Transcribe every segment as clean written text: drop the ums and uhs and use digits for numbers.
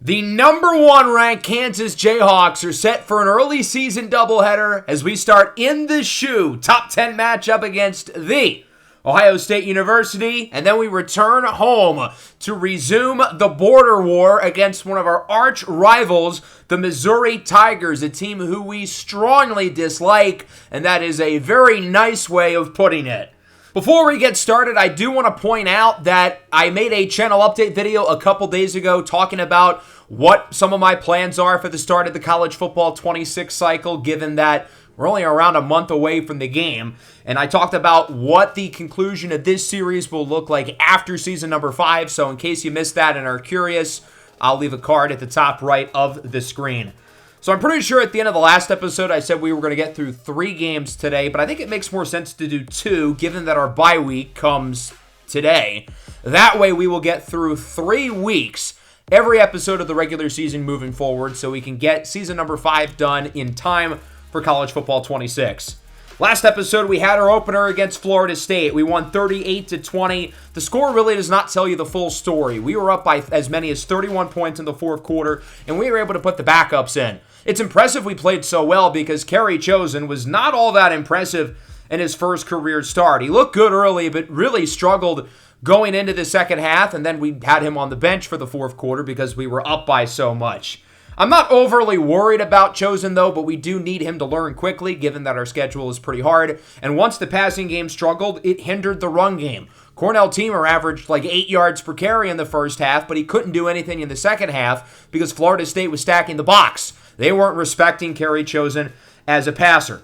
The number one ranked Kansas Jayhawks are set for an early season doubleheader as we start in the shoe top 10 matchup against the Ohio State University, and then we return home to resume the border war against one of our arch rivals, the Missouri Tigers, a team who we strongly dislike, and that is a very nice way of putting it. Before we get started, I do want to point out that I made a channel update video a couple days ago talking about what some of my plans are for the start of the college football 26 cycle, given that we're only around a month away from the game. And I talked about what the conclusion of this series will look like after season number 5. So in case you missed that and are curious, I'll leave a card at the top right of the screen. So I'm pretty sure at the end of the last episode, I said we were going to get through 3 games today, but I think it makes more sense to do 2, given that our bye week comes today. That way we will get through 3 weeks every episode of the regular season moving forward, so we can get season number 5 done in time for college football 26. Last episode, we had our opener against Florida State. We won 38-20. The score really does not tell you the full story. We were up by as many as 31 points in the fourth quarter, and we were able to put the backups in. It's impressive we played so well because Kerry Chosen was not all that impressive in his first career start. He looked good early, but really struggled going into the second half, and then we had him on the bench for the fourth quarter because we were up by so much. I'm not overly worried about Chosen, though, but we do need him to learn quickly, given that our schedule is pretty hard. And once the passing game struggled, it hindered the run game. Cornell Teamer averaged like 8 yards per carry in the first half, but he couldn't do anything in the second half because Florida State was stacking the box. They weren't respecting Kerry Chosen as a passer.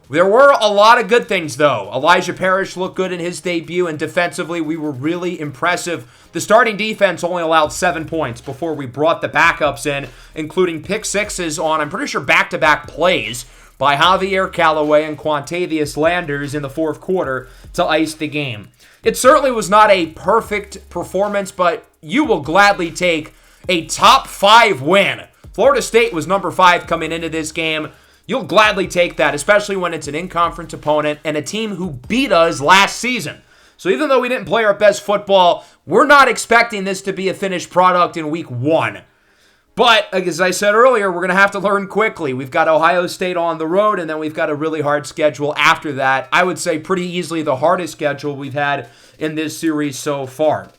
There were a lot of good things, though. Elijah Parrish looked good in his debut, and defensively, we were really impressive. The starting defense only allowed 7 points before we brought the backups in, including pick sixes on, I'm pretty sure, back-to-back plays by Javier Callaway and Quantavius Landers in the fourth quarter to ice the game. It certainly was not a perfect performance, but you will gladly take a top 5 win. Florida State was number 5 coming into this game. You'll gladly take that, especially when it's an in-conference opponent and a team who beat us last season. So even though we didn't play our best football, we're not expecting this to be a finished product in week 1. But, as I said earlier, we're going to have to learn quickly. We've got Ohio State on the road, and then we've got a really hard schedule after that. I would say pretty easily the hardest schedule we've had in this series so far.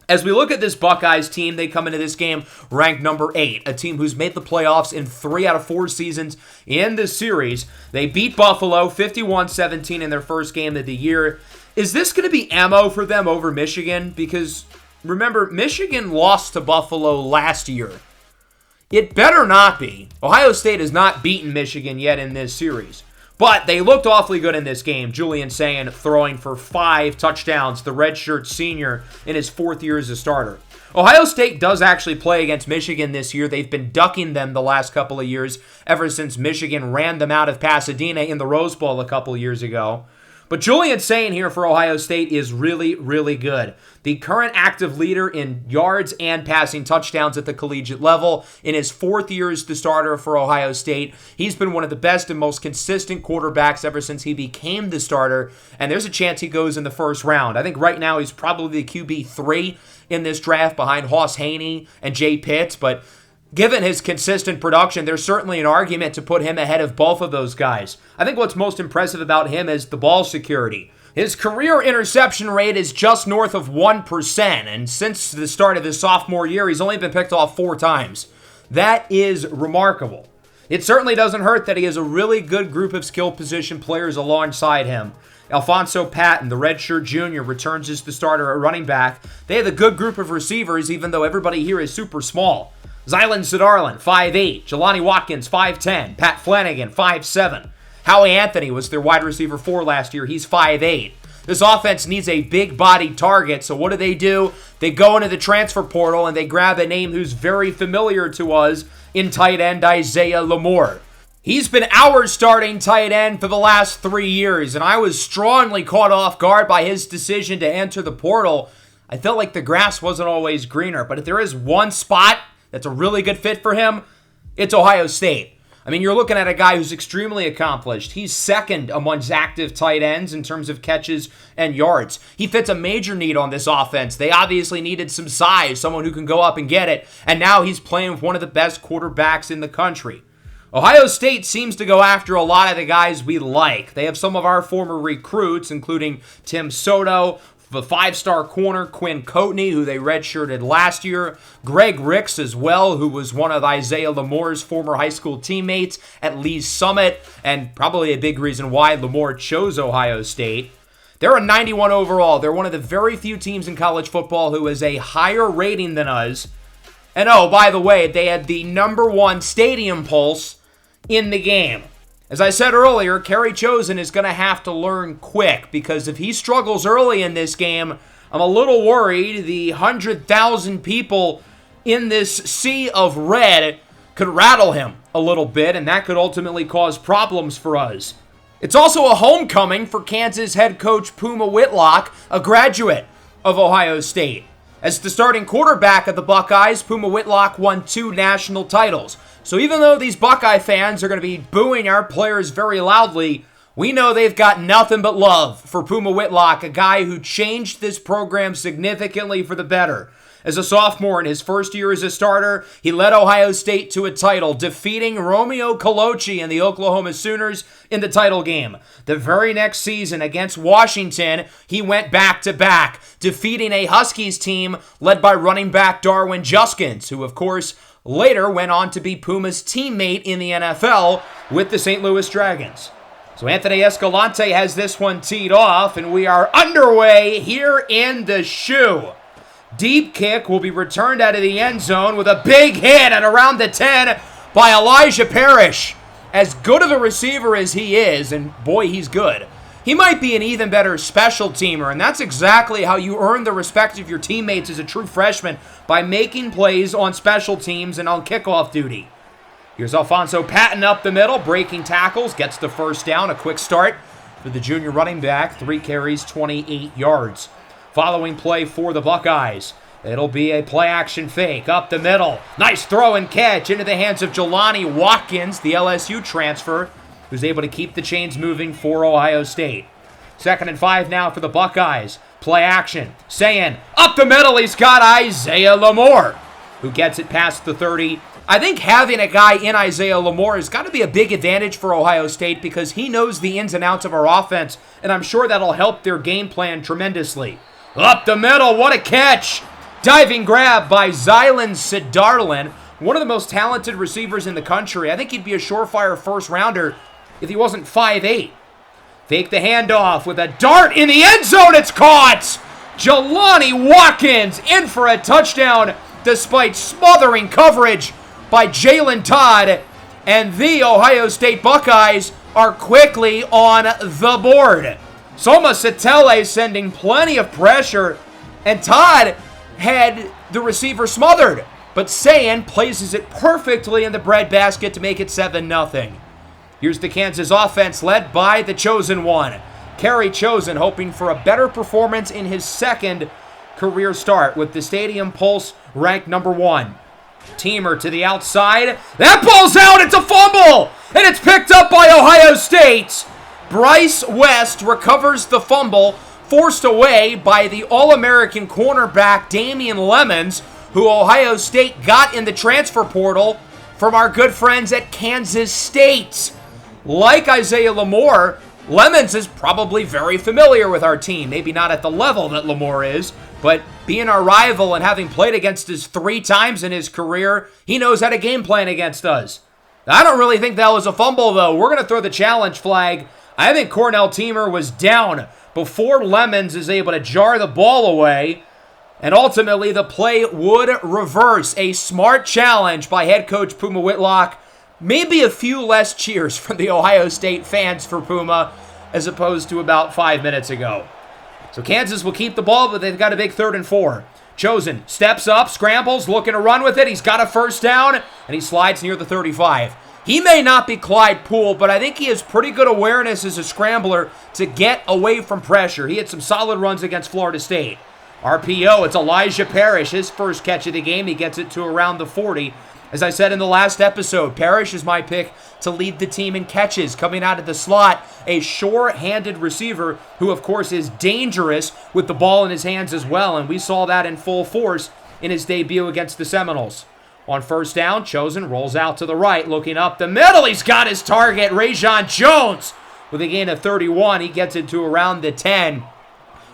As we look at this Buckeyes team, they come into this game ranked number 8, a team who's made the playoffs in 3 out of 4 seasons in this series. They beat Buffalo 51-17 in their first game of the year. Is this going to be ammo for them over Michigan? Because, remember, Michigan lost to Buffalo last year. It better not be. Ohio State has not beaten Michigan yet in this series. But they looked awfully good in this game. Julian Sayin throwing for 5 touchdowns, the redshirt senior in his 4th year as a starter. Ohio State does actually play against Michigan this year. They've been ducking them the last couple of years, ever since Michigan ran them out of Pasadena in the Rose Bowl a couple of years ago. But Julian Sayin here for Ohio State is really, really good. The current active leader in yards and passing touchdowns at the collegiate level. In his 4th year as the starter for Ohio State, he's been one of the best and most consistent quarterbacks ever since he became the starter, and there's a chance he goes in the first round. I think right now he's probably the QB3 in this draft behind Hoss Haney and Jay Pitts, but given his consistent production, there's certainly an argument to put him ahead of both of those guys. I think what's most impressive about him is the ball security. His career interception rate is just north of 1%, and since the start of his sophomore year, he's only been picked off 4 times. That is remarkable. It certainly doesn't hurt that he has a really good group of skill position players alongside him. Alfonso Patton, the redshirt junior, returns as the starter at running back. They have a good group of receivers, even though everybody here is super small. Zylan Sidarlin, 5'8", Jelani Watkins, 5'10", Pat Flanagan, 5'7". Howie Anthony was their wide receiver 4 last year. He's 5'8". This offense needs a big-bodied target, so what do? They go into the transfer portal and they grab a name who's very familiar to us in tight end Isaiah Lamore. He's been our starting tight end for the last 3 years, and I was strongly caught off guard by his decision to enter the portal. I felt like the grass wasn't always greener, but if there is one spot that's a really good fit for him, it's Ohio State. I mean, you're looking at a guy who's extremely accomplished. He's second amongst active tight ends in terms of catches and yards. He fits a major need on this offense. They obviously needed some size, someone who can go up and get it, and now he's playing with one of the best quarterbacks in the country. Ohio State seems to go after a lot of the guys we like. They have some of our former recruits, including Tim Soto, the 5-star corner Quinn Coatney, who they redshirted last year, Greg Ricks as well, who was one of Isaiah Lamore's former high school teammates at Lee's Summit, and probably a big reason why Lamore chose Ohio State. They're a 91 overall. They're one of the very few teams in college football who has a higher rating than us. And oh, by the way, they had the #1 stadium pulse in the game. As I said earlier, Kerry Chosen is going to have to learn quick, because if he struggles early in this game, I'm a little worried the 100,000 people in this sea of red could rattle him a little bit, and that could ultimately cause problems for us. It's also a homecoming for Kansas head coach Puma Whitlock, a graduate of Ohio State. As the starting quarterback of the Buckeyes, Puma Whitlock won 2 national titles. So even though these Buckeye fans are going to be booing our players very loudly, we know they've got nothing but love for Puma Whitlock, a guy who changed this program significantly for the better. As a sophomore in his first year as a starter, he led Ohio State to a title, defeating Romeo Colochi and the Oklahoma Sooners in the title game. The very next season against Washington, he went back-to-back, defeating a Huskies team led by running back Darwin Juskins, who, of course, later went on to be Puma's teammate in the NFL with the St. Louis Dragons. So Anthony Escalante has this one teed off, and we are underway here in the shoe. Deep kick will be returned out of the end zone with a big hit at around the 10 by Elijah Parrish. As good of a receiver as he is, and boy, he's good, he might be an even better special teamer, and that's exactly how you earn the respect of your teammates as a true freshman, by making plays on special teams and on kickoff duty. Here's Alfonso Patton up the middle, breaking tackles, gets the first down, a quick start for the junior running back, 3 carries, 28 yards. Following play for the Buckeyes, it'll be a play-action fake up the middle. Nice throw and catch into the hands of Jelani Watkins, the LSU transfer, who's able to keep the chains moving for Ohio State. 2nd and 5 now for the Buckeyes. Play action. Sayin up the middle. He's got Isaiah Lamore, who gets it past the 30. I think having a guy in Isaiah Lamore has got to be a big advantage for Ohio State, because he knows the ins and outs of our offense, and I'm sure that'll help their game plan tremendously. Up the middle. What a catch. Diving grab by Zylan Sidarlin, one of the most talented receivers in the country. I think he'd be a surefire first-rounder if he wasn't 5'8". Fake the handoff with a dart in the end zone. It's caught. Jelani Watkins in for a touchdown despite smothering coverage by Jalen Todd. And the Ohio State Buckeyes are quickly on the board. Soma Satele sending plenty of pressure, and Todd had the receiver smothered, but Sayin places it perfectly in the breadbasket to make it 7-0. Here's the Kansas offense led by the chosen one, Kerry Chosen, hoping for a better performance in his second career start with the Stadium Pulse ranked #1. Teamer to the outside. That ball's out. It's a fumble, and it's picked up by Ohio State. Bryce West recovers the fumble, forced away by the All-American cornerback Damian Lemons, who Ohio State got in the transfer portal from our good friends at Kansas State. Like Isaiah Lamore, Lemons is probably very familiar with our team. Maybe not at the level that Lamore is, but being our rival and having played against us 3 times in his career, he knows how to game plan against us. I don't really think that was a fumble, though. We're going to throw the challenge flag. I think Cornell Teamer was down before Lemons is able to jar the ball away, and ultimately the play would reverse. A smart challenge by head coach Puma Whitlock. Maybe a few less cheers from the Ohio State fans for Puma as opposed to about 5 minutes ago. So Kansas will keep the ball, but they've got a big 3rd and 4. Chosen steps up, scrambles, looking to run with it. He's got a first down, and he slides near the 35. He may not be Clyde Poole, but I think he has pretty good awareness as a scrambler to get away from pressure. He had some solid runs against Florida State. RPO, it's Elijah Parrish, his first catch of the game. He gets it to around the 40. As I said in the last episode, Parrish is my pick to lead the team in catches coming out of the slot. A sure-handed receiver who, of course, is dangerous with the ball in his hands as well, and we saw that in full force in his debut against the Seminoles. On first down, Chosen rolls out to the right, looking up the middle. He's got his target, Rajon Jones. With a gain of 31, he gets it to around the 10.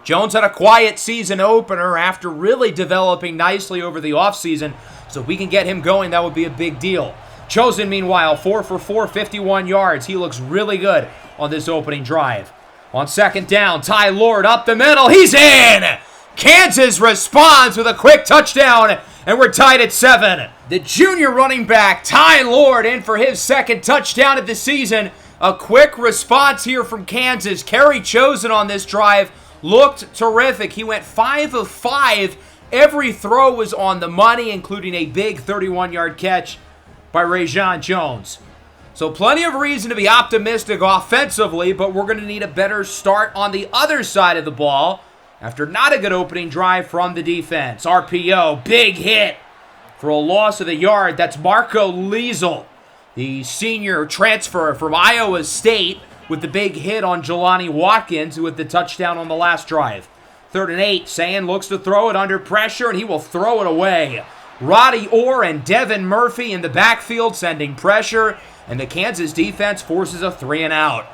Jones had a quiet season opener after really developing nicely over the offseason. So if we can get him going, that would be a big deal. Chosen, meanwhile, 4 for 4, 51 yards. He looks really good on this opening drive. On second down, Ty Lord up the middle. He's in! Kansas responds with a quick touchdown, and we're tied at 7. The junior running back, Ty Lord, in for his second touchdown of the season. A quick response here from Kansas. Kerry Chosen on this drive looked terrific. He went 5 of 5. Every throw was on the money, including a big 31-yard catch by Rajon Jones. So plenty of reason to be optimistic offensively, but we're going to need a better start on the other side of the ball after not a good opening drive from the defense. RPO, big hit for a loss of the yard. That's Marco Liesel, the senior transfer from Iowa State, with the big hit on Jelani Watkins with the touchdown on the last drive. 3rd and 8, Sayan looks to throw it under pressure, and he will throw it away. Roddy Orr and Devin Murphy in the backfield sending pressure, and the Kansas defense forces a 3-and-out.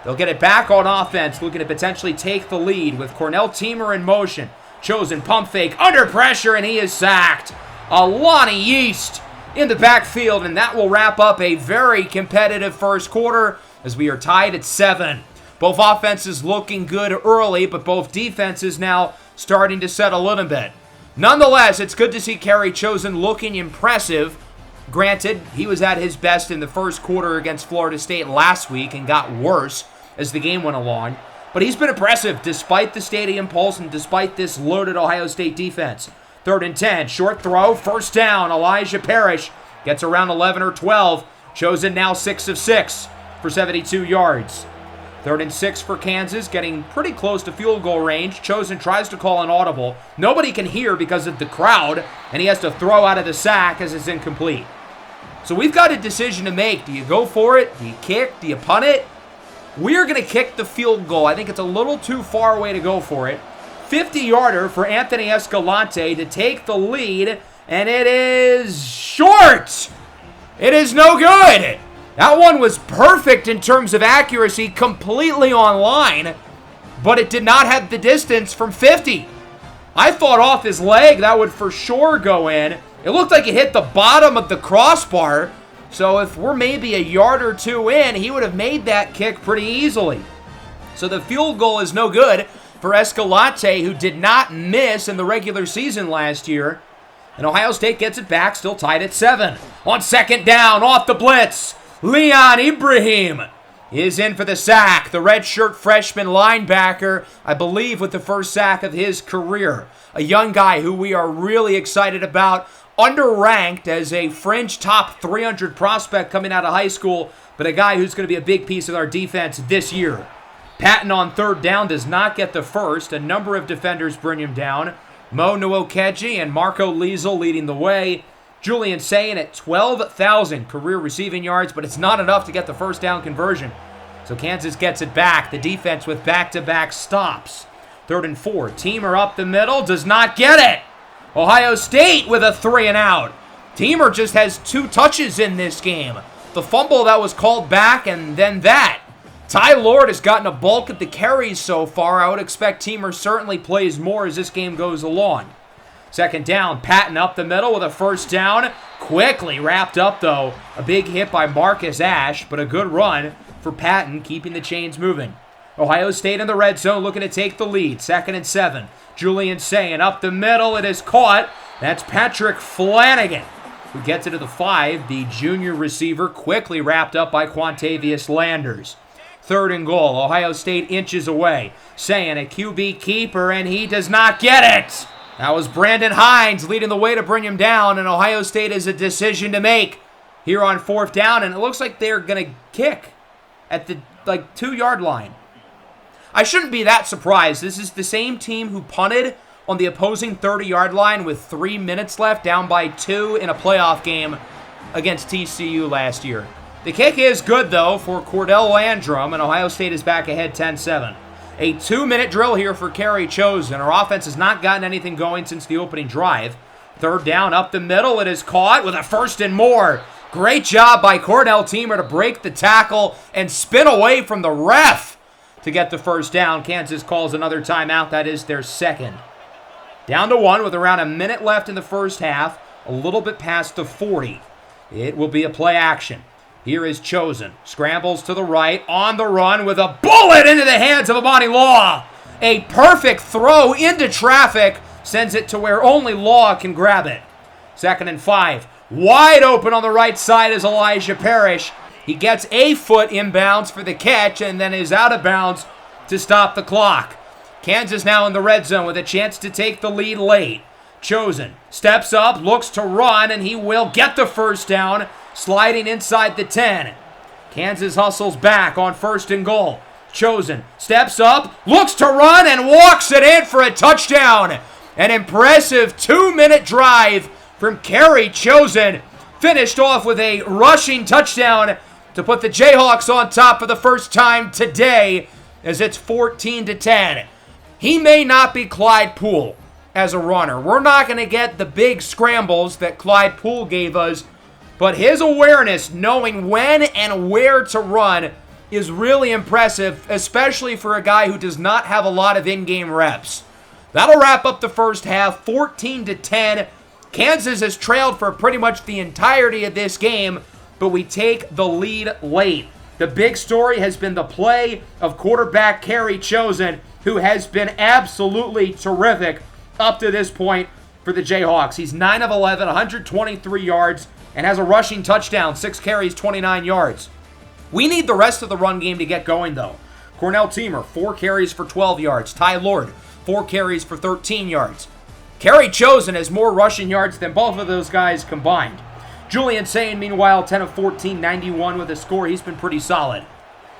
They'll get it back on offense, looking to potentially take the lead with Cornell Teamer in motion. Chosen pump fake under pressure, and he is sacked. Alani Yeast in the backfield, and that will wrap up a very competitive first quarter as we are tied at 7. Both offenses looking good early, but both defenses now starting to settle in a bit. Nonetheless, it's good to see Kerry Chosen looking impressive. Granted, he was at his best in the first quarter against Florida State last week and got worse as the game went along. But he's been impressive despite the stadium pulse and despite this loaded Ohio State defense. 3rd and 10, short throw, first down. Elijah Parrish gets around 11 or 12. Chosen now 6 of 6 for 72 yards. 3rd and 6 for Kansas, getting pretty close to field goal range. Chosen tries to call an audible. Nobody can hear because of the crowd, and he has to throw out of the sack as it's incomplete. So we've got a decision to make. Do you go for it? Do you kick? Do you punt it? We're going to kick the field goal. I think it's a little too far away to go for it. 50-yarder for Anthony Escalante to take the lead, and it is short. It is no good. That one was perfect in terms of accuracy, completely on line, but it did not have the distance from 50. I thought off his leg that would for sure go in. It looked like it hit the bottom of the crossbar, so if we're maybe a yard or two in, he would have made that kick pretty easily. So the field goal is no good for Escalante, who did not miss in the regular season last year. And Ohio State gets it back, still tied at 7. On second down, off the blitz, Leon Ibrahim is in for the sack. The redshirt freshman linebacker, I believe, with the first sack of his career. A young guy who we are really excited about, underranked as a fringe top 300 prospect coming out of high school, but a guy who's going to be a big piece of our defense this year. Patton on 3rd down does not get the first. A number of defenders bring him down. Mo Nwokeji and Marco Liesel leading the way. Julian Sayin at 12,000 career receiving yards, but it's not enough to get the first down conversion. So Kansas gets it back. The defense with back-to-back stops. 3rd and 4. Teamer up the middle, does not get it. Ohio State with a 3-and-out. Teamer just has 2 touches in this game. The fumble that was called back, and then that. Ty Lord has gotten a bulk of the carries so far. I would expect Teamer certainly plays more as this game goes along. 2nd down, Patton up the middle with a first down. Quickly wrapped up, though. A big hit by Marcus Ashe, but a good run for Patton, keeping the chains moving. Ohio State in the red zone looking to take the lead. 2nd and 7. Julian Sayin up the middle. It is caught. That's Patrick Flanagan, who gets it to the 5. The junior receiver quickly wrapped up by Quantavius Landers. 3rd and goal. Ohio State inches away. Sayin a QB keeper, and he does not get it. That was Brandon Hines leading the way to bring him down, and Ohio State has a decision to make here on 4th down, and it looks like they're going to kick at the 2-yard line. I shouldn't be that surprised. This is the same team who punted on the opposing 30-yard line with 3 minutes left, down by 2 in a playoff game against TCU last year. The kick is good, though, for Cordell Landrum, and Ohio State is back ahead 10-7. A 2-minute drill here for Kerry Chosen. Our offense has not gotten anything going since the opening drive. Third down up the middle. It is caught with a 1st and more. Great job by Cornell Teamer to break the tackle and spin away from the ref to get the 1st down. Kansas calls another timeout. That is their 2nd. Down to 1 with around a minute left in the first half. A little bit past the 40. It will be a play action. Here is Chosen. Scrambles to the right, on the run with a bullet into the hands of Amani Law. A perfect throw into traffic sends it to where only Law can grab it. 2nd and 5. Wide open on the right side is Elijah Parrish. He gets a foot inbounds for the catch and then is out of bounds to stop the clock. Kansas now in the red zone with a chance to take the lead late. Chosen steps up, looks to run, and he will get the 1st down, sliding inside the 10. Kansas hustles back on 1st and goal. Chosen steps up, looks to run, and walks it in for a touchdown. An impressive 2-minute drive from Kerry Chosen, finished off with a rushing touchdown to put the Jayhawks on top for the first time today, as it's 14-10. He may not be Clyde Poole as a runner. We're not going to get the big scrambles that Clyde Poole gave us, but his awareness, knowing when and where to run, is really impressive, especially for a guy who does not have a lot of in-game reps. That'll wrap up the first half, 14-10. Kansas has trailed for pretty much the entirety of this game, but we take the lead late. The big story has been the play of quarterback Kerry Chosen, who has been absolutely terrific up to this point for the Jayhawks. He's 9 of 11, 123 yards, and has a rushing touchdown, 6 carries, 29 yards. We need the rest of the run game to get going, though. Cornell Teamer, 4 carries for 12 yards. Ty Lord, 4 carries for 13 yards. Kerry Chosen has more rushing yards than both of those guys combined. Julian Sain, meanwhile, 10 of 14, 91 with a score. He's been pretty solid.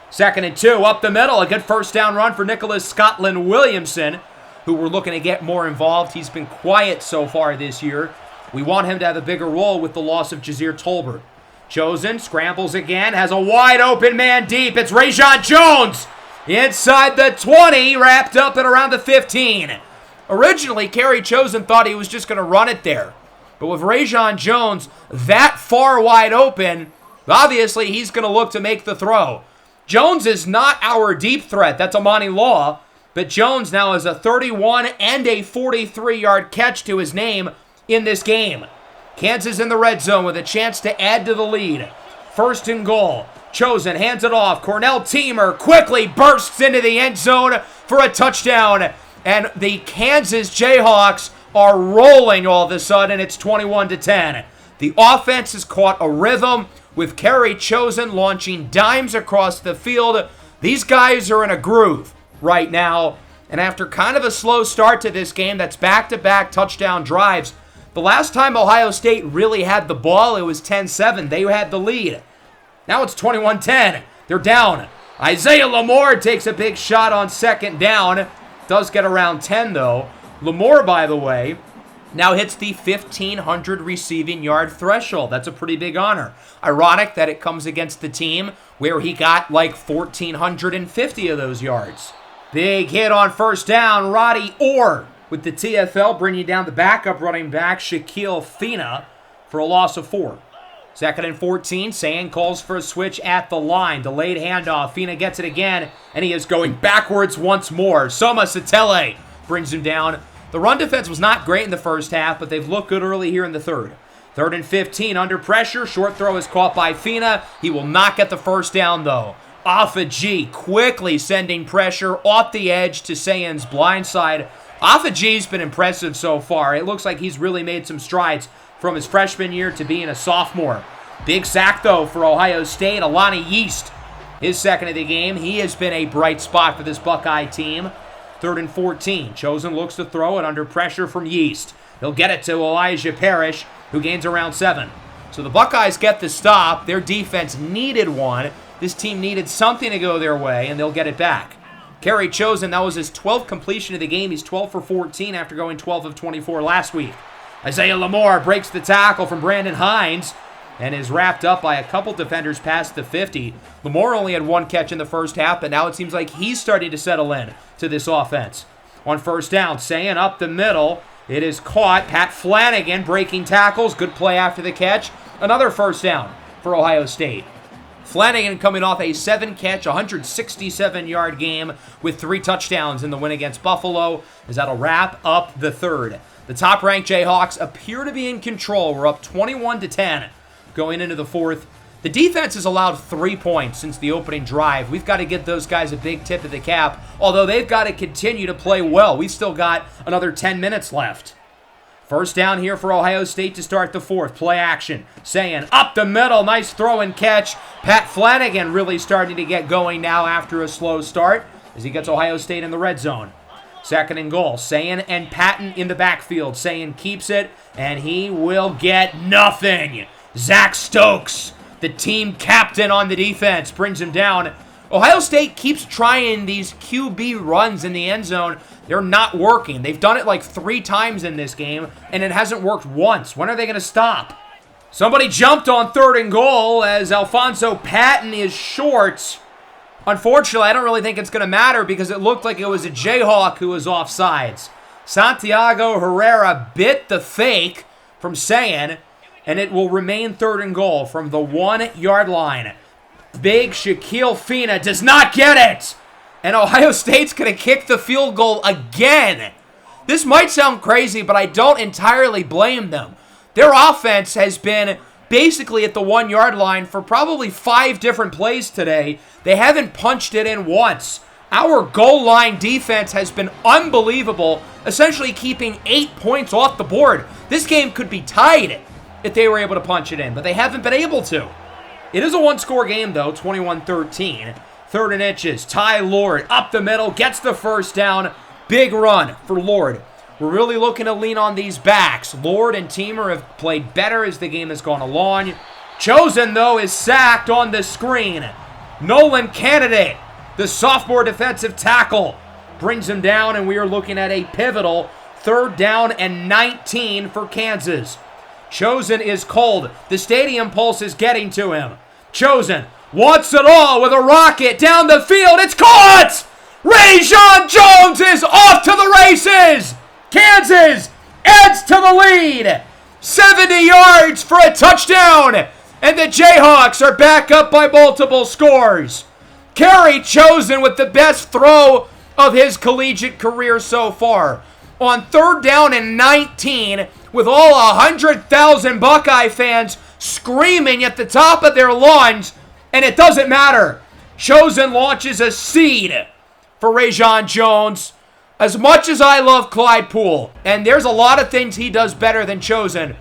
2nd and 2, up the middle. A good 1st down run for Nicholas Scotland Williamson, who we're looking to get more involved. He's been quiet so far this year. We want him to have a bigger role with the loss of Jazeer Tolbert. Chosen scrambles again, has a wide open man deep. It's Rajon Jones inside the 20, wrapped up at around the 15. Originally, Kerry Chosen thought he was just going to run it there. But with Rajon Jones that far wide open, obviously he's going to look to make the throw. Jones is not our deep threat. That's Amani Law. But Jones now has a 31 and a 43-yard catch to his name in this game. Kansas in the red zone with a chance to add to the lead. 1st and goal. Chosen hands it off. Cornell Teamer quickly bursts into the end zone for a touchdown. And the Kansas Jayhawks are rolling all of a sudden. It's 21-10. The offense has caught a rhythm with Kerry Chosen launching dimes across the field. These guys are in a groove right now. And after kind of a slow start to this game, that's back-to-back touchdown drives. The last time Ohio State really had the ball, it was 10-7. They had the lead. Now it's 21-10. They're down. Isaiah Lamore takes a big shot on 2nd down. Does get around 10, though. Lamore, by the way, now hits the 1,500 receiving yard threshold. That's a pretty big honor. Ironic that it comes against the team where he got like 1,450 of those yards. Big hit on 1st down. Roddy Orr with the TFL bringing down the backup running back, Shaquille Fina, for a loss of 4. 2nd and 14. Sain calls for a switch at the line. Delayed handoff. Fina gets it again, and he is going backwards once more. Soma Satele brings him down. The run defense was not great in the first half, but they've looked good early here in the third. 3rd and 15. Under pressure. Short throw is caught by Fina. He will not get the 1st down, though. Alpha G quickly sending pressure off the edge to Sain's blind side. Alpha G's been impressive so far. It looks like he's really made some strides from his freshman year to being a sophomore. Big sack, though, for Ohio State. Alani Yeast, his 2nd of the game. He has been a bright spot for this Buckeye team. 3rd and 14. Chosen looks to throw it under pressure from Yeast. He'll get it to Elijah Parrish, who gains around 7. So the Buckeyes get the stop. Their defense needed one. This team needed something to go their way, and they'll get it back. Kerry Chosen, that was his 12th completion of the game. He's 12 for 14 after going 12 of 24 last week. Isaiah Lamore breaks the tackle from Brandon Hines, and is wrapped up by a couple defenders past the 50. Lamore only had one catch in the first half, but now it seems like he's starting to settle in to this offense. On first down, Sayin up the middle. It is caught. Pat Flanagan breaking tackles. Good play after the catch. Another first down for Ohio State. Flanagan coming off a 7-catch, 167-yard game with 3 touchdowns in the win against Buffalo, as that'll wrap up the third. The top-ranked Jayhawks appear to be in control. We're up 21-10 going into the fourth. The defense has allowed 3 points since the opening drive. We've got to give those guys a big tip of the cap, although they've got to continue to play well. We've still got another 10 minutes left. First down here for Ohio State to start the fourth. Play action. Sayin up the middle. Nice throw and catch. Pat Flanagan really starting to get going now after a slow start as he gets Ohio State in the red zone. Second and goal. Sayin and Patton in the backfield. Sayin keeps it, and he will get nothing. Zach Stokes, the team captain on the defense, brings him down. Ohio State keeps trying these QB runs in the end zone. They're not working. They've done it like 3 times in this game, and it hasn't worked once. When are they going to stop? Somebody jumped on third and goal as Alfonso Patton is short. Unfortunately, I don't really think it's going to matter because it looked like it was a Jayhawk who was offsides. Santiago Herrera bit the fake from Sayin, and it will remain third and goal from the 1-yard line. Big Shaquille Fina does not get it. And Ohio State's going to kick the field goal again. This might sound crazy, but I don't entirely blame them. Their offense has been basically at the 1-yard line for probably 5 different plays today. They haven't punched it in once. Our goal line defense has been unbelievable, essentially keeping 8 points off the board. This game could be tied if they were able to punch it in, but they haven't been able to. It is a one-score game, though, 21-13. Third and inches. Ty Lord up the middle, gets the first down. Big run for Lord. We're really looking to lean on these backs. Lord and Teamer have played better as the game has gone along. Chosen, though, is sacked on the screen. Nolan Candidate, the sophomore defensive tackle, brings him down, and we are looking at a pivotal 3rd down and 19 for Kansas. Chosen is cold. The stadium pulse is getting to him. Chosen wants it all with a rocket down the field. It's caught! Rajon Jones is off to the races! Kansas adds to the lead. 70 yards for a touchdown. And the Jayhawks are back up by multiple scores. Kerry Chosen with the best throw of his collegiate career so far. On 3rd down and 19, with all 100,000 Buckeye fans screaming at the top of their lungs, and it doesn't matter. Chosen launches a seed for Rajon Jones. As much as I love Clyde Poole, and there's a lot of things he does better than Chosen,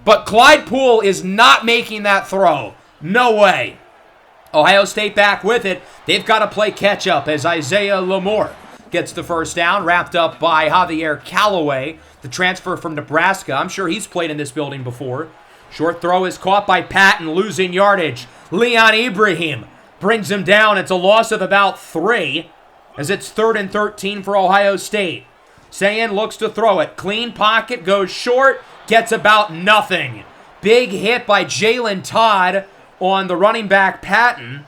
but Clyde Poole is not making that throw. No way. Ohio State back with it. They've got to play catch-up as Isaiah Lamore gets the first down, wrapped up by Javier Callaway, the transfer from Nebraska. I'm sure he's played in this building before. Short throw is caught by Patton, losing yardage. Leon Ibrahim brings him down. It's a loss of about 3 as it's 3rd and 13 for Ohio State. Sayin looks to throw it. Clean pocket, goes short, gets about nothing. Big hit by Jalen Todd on the running back Patton.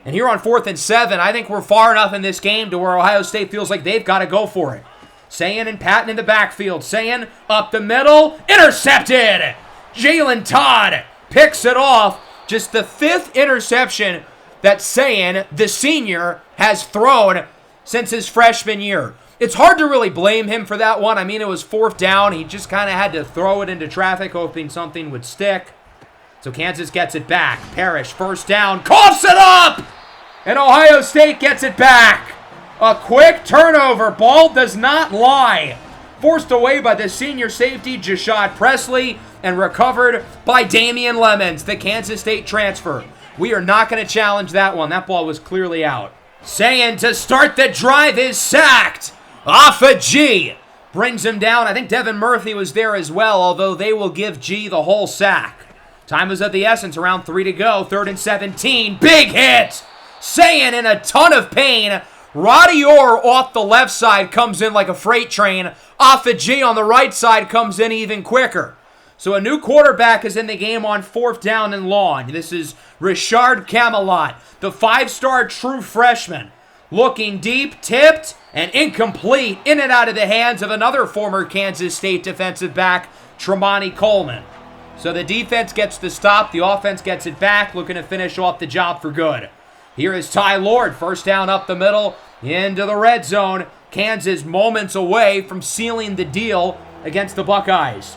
And here on 4th and 7, I think we're far enough in this game to where Ohio State feels like they've got to go for it. Sayin and Patton in the backfield. Sayin up the middle, intercepted! Jalen Todd picks it off. Just the 5th interception that Sayin, the senior, has thrown since his freshman year. It's hard to really blame him for that one. I mean, it was 4th down. He just kind of had to throw it into traffic, hoping something would stick. So Kansas gets it back. Parrish, first down, coughs it up! And Ohio State gets it back. A quick turnover. Ball does not lie. Forced away by the senior safety, Jashad Presley, and recovered by Damian Lemons, the Kansas State transfer. We are not going to challenge that one. That ball was clearly out. Sayin to start the drive is sacked. Off a G. Brings him down. I think Devin Murphy was there as well, although they will give G the whole sack. Time is of the essence. Around 3 to go. 3rd and 17. Big hit. Sayin in a ton of pain. Roddy Orr off the left side comes in like a freight train. Off a G on the right side comes in even quicker. So a new quarterback is in the game on 4th down and long. This is Rashard Camelot, the 5-star true freshman. Looking deep, tipped, and incomplete. In and out of the hands of another former Kansas State defensive back, Tremonti Coleman. So the defense gets the stop, the offense gets it back, looking to finish off the job for good. Here is Ty Lord, 1st down up the middle, into the red zone. Kansas moments away from sealing the deal against the Buckeyes.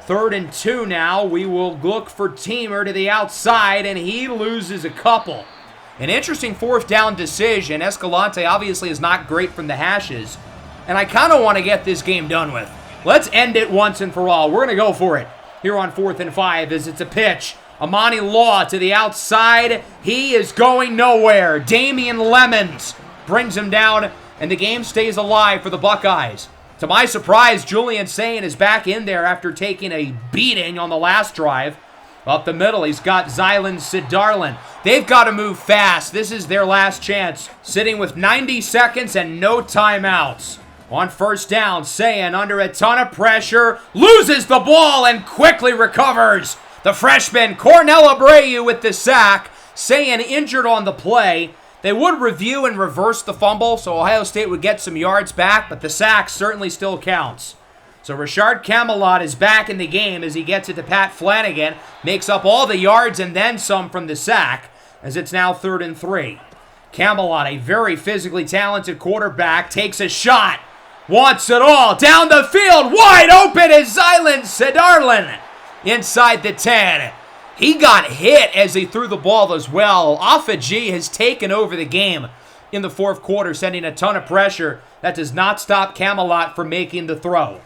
3rd and 2 now. We will look for Teamer to the outside, and he loses a couple. An interesting 4th down decision. Escalante obviously is not great from the hashes, and I kind of want to get this game done with. Let's end it once and for all. We're going to go for it here on 4th and 5 as it's a pitch. Amani Law to the outside. He is going nowhere. Damian Lemons brings him down, and the game stays alive for the Buckeyes. To my surprise, Julian Sayin is back in there after taking a beating on the last drive. Up the middle, he's got Zylan Sidarlin. They've got to move fast. This is their last chance. Sitting with 90 seconds and no timeouts. On 1st down, Sayin under a ton of pressure, loses the ball and quickly recovers. The freshman, Cornell Abreu with the sack. Sayin injured on the play. They would review and reverse the fumble, so Ohio State would get some yards back, but the sack certainly still counts. So Rashard Camelot is back in the game as he gets it to Pat Flanagan, makes up all the yards and then some from the sack, as it's now 3rd and 3. Camelot, a very physically talented quarterback, takes a shot, wants it all, down the field, wide open is Zylan Sidarlin inside the 10. He got hit as he threw the ball as well. Alpha G has taken over the game in the 4th quarter, sending a ton of pressure. That does not stop Camelot from making the throw.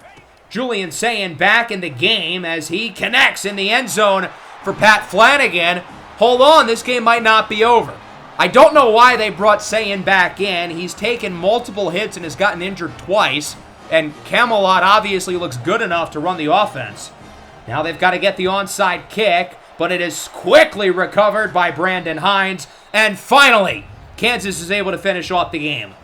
Julian Sayin back in the game as he connects in the end zone for Pat Flanagan. Hold on, this game might not be over. I don't know why they brought Sayin back in. He's taken multiple hits and has gotten injured twice, and Camelot obviously looks good enough to run the offense. Now they've got to get the onside kick, but it is quickly recovered by Brandon Hines. And finally, Kansas is able to finish off the game.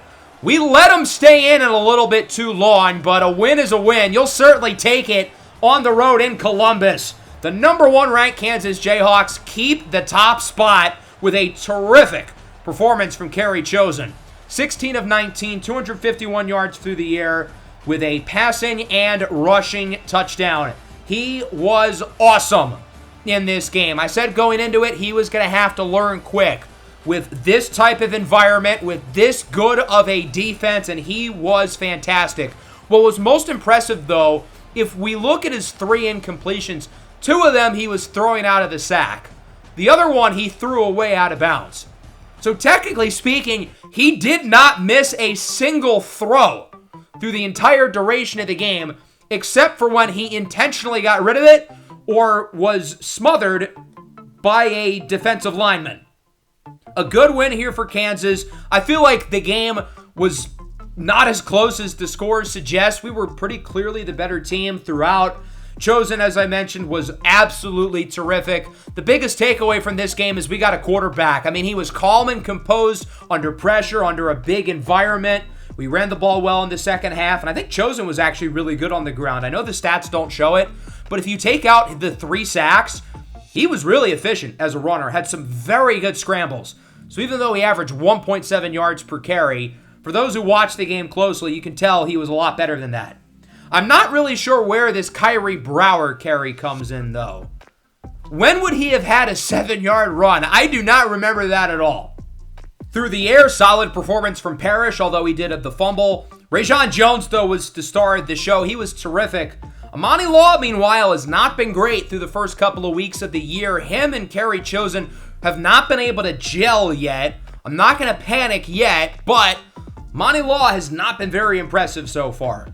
We let them stay in it a little bit too long, but a win is a win. You'll certainly take it on the road in Columbus. The number 1 ranked Kansas Jayhawks keep the top spot with a terrific performance from Kerry Chosen. 16 of 19, 251 yards through the air with a passing and rushing touchdown. He was awesome in this game. I said going into it, he was going to have to learn quick with this type of environment, with this good of a defense, and he was fantastic. What was most impressive, though, if we look at his 3 incompletions, 2 of them he was throwing out of the sack. The other one he threw away out of bounds. So technically speaking, he did not miss a single throw through the entire duration of the game, except for when he intentionally got rid of it or was smothered by a defensive lineman. A good win here for Kansas. I feel like the game was not as close as the scores suggest. We were pretty clearly the better team throughout. Chosen, as I mentioned, was absolutely terrific. The biggest takeaway from this game is we got a quarterback. I mean, he was calm and composed under pressure, under a big environment. We ran the ball well in the second half, and I think Chosen was actually really good on the ground. I know the stats don't show it, but if you take out the 3 sacks, he was really efficient as a runner, had some very good scrambles. So even though he averaged 1.7 yards per carry, for those who watch the game closely, you can tell he was a lot better than that. I'm not really sure where this Kyrie Brower carry comes in, though. When would he have had a 7-yard run? I do not remember that at all. Through the air, solid performance from Parrish, although he did have the fumble. Rajon Jones, though, was the star of the show. He was terrific. Amani Law, meanwhile, has not been great through the first couple of weeks of the year. Him and Kerry Chosen have not been able to gel yet. I'm not going to panic yet, but Amani Law has not been very impressive so far.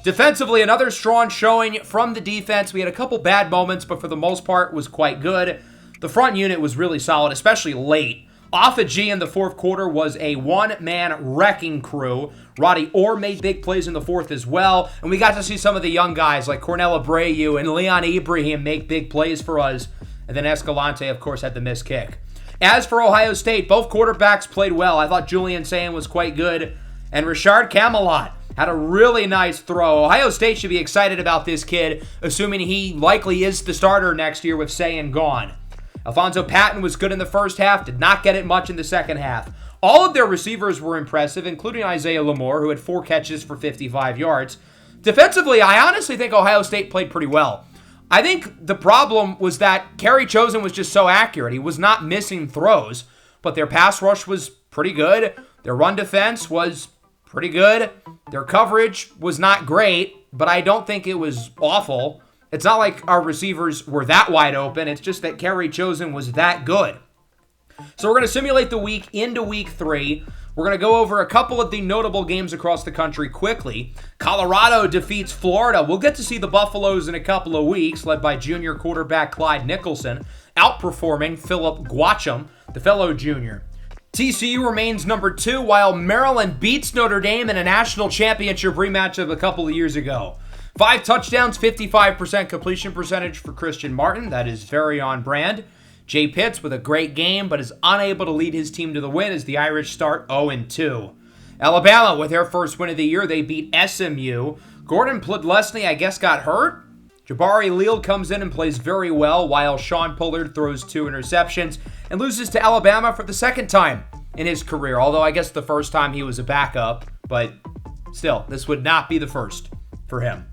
Defensively, another strong showing from the defense. We had a couple bad moments, but for the most part was quite good. The front unit was really solid, especially late. Alpha G in the 4th quarter was a one-man wrecking crew. Roddy Orr made big plays in the 4th as well, and we got to see some of the young guys like Cornell Abreu and Leon Ibrahim make big plays for us. And then Escalante, of course, had the missed kick. As for Ohio State, both quarterbacks played well. I thought Julian Sayin was quite good, and Rashard Camelot had a really nice throw. Ohio State should be excited about this kid, assuming he likely is the starter next year with Sayin gone. Alfonso Patton was good in the first half, did not get it much in the second half. All of their receivers were impressive, including Isaiah Lamore, who had 4 catches for 55 yards. Defensively, I honestly think Ohio State played pretty well. I think the problem was that Kerry Chosen was just so accurate. He was not missing throws, but their pass rush was pretty good. Their run defense was pretty good. Their coverage was not great, but I don't think it was awful. It's not like our receivers were that wide open. It's just that Kerry Chosen was that good. So we're going to simulate the week into week 3. We're going to go over a couple of the notable games across the country quickly. Colorado defeats Florida. We'll get to see the Buffaloes in a couple of weeks, led by junior quarterback Clyde Nicholson, outperforming Philip Guacham, the fellow junior. TCU remains number 2, while Maryland beats Notre Dame in a national championship rematch of a couple of years ago. 5 touchdowns, 55% completion percentage for Christian Martin. That is very on brand. Jay Pitts with a great game, but is unable to lead his team to the win as the Irish start 0-2. Alabama, with their first win of the year, they beat SMU. Gordon Podlesny, I guess, got hurt. Jabari Leal comes in and plays very well, while Sean Pollard throws 2 interceptions and loses to Alabama for the second time in his career, although I guess the first time he was a backup, but still, this would not be the first for him.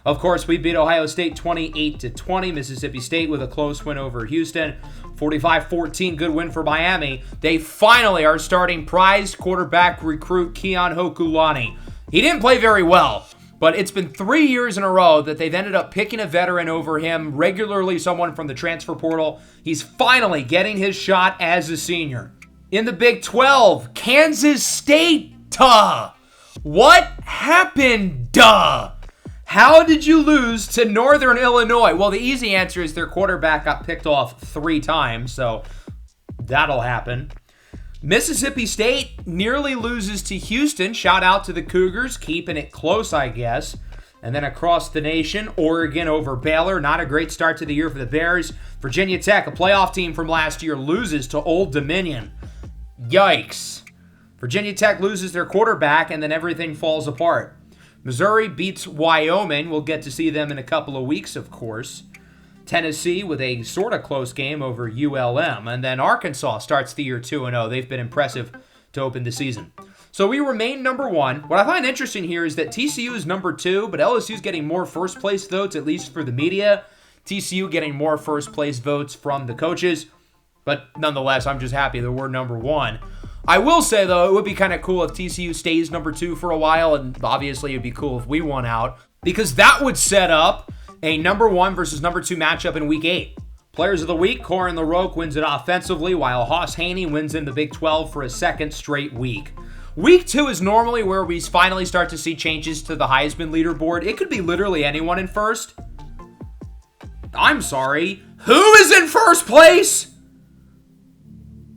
Of course, we beat Ohio State 28-20. Mississippi State with a close win over Houston. 45-14, good win for Miami. They finally are starting prized quarterback recruit Keon Hokulani. He didn't play very well, but it's been 3 years in a row that they've ended up picking a veteran over him, regularly someone from the transfer portal. He's finally getting his shot as a senior. In the Big 12, Kansas State, duh. What happened, duh? How did you lose to Northern Illinois? Well, the easy answer is their quarterback got picked off 3 times, so that'll happen. Mississippi State nearly loses to Houston. Shout out to the Cougars, keeping it close, I guess. And then across the nation, Oregon over Baylor. Not a great start to the year for the Bears. Virginia Tech, a playoff team from last year, loses to Old Dominion. Yikes. Virginia Tech loses their quarterback, and then everything falls apart. Missouri beats Wyoming. We'll get to see them in a couple of weeks, of course. Tennessee with a sort of close game over ULM. And then Arkansas starts the year 2-0. They've been impressive to open the season. So we remain number 1. What I find interesting here is that TCU is number 2, but LSU's getting more first-place votes, at least for the media. TCU getting more first-place votes from the coaches. But nonetheless, I'm just happy that we're number 1. I will say, though, it would be kind of cool if TCU stays number 2 for a while, and obviously it would be cool if we won out, because that would set up a number 1 versus number 2 matchup in Week 8. Players of the Week, Corin LaRoque wins it offensively, while Hoss Haney wins in the Big 12 for a second straight week. Week 2 is normally where we finally start to see changes to the Heisman leaderboard. It could be literally anyone in first. I'm sorry. Who is in first place?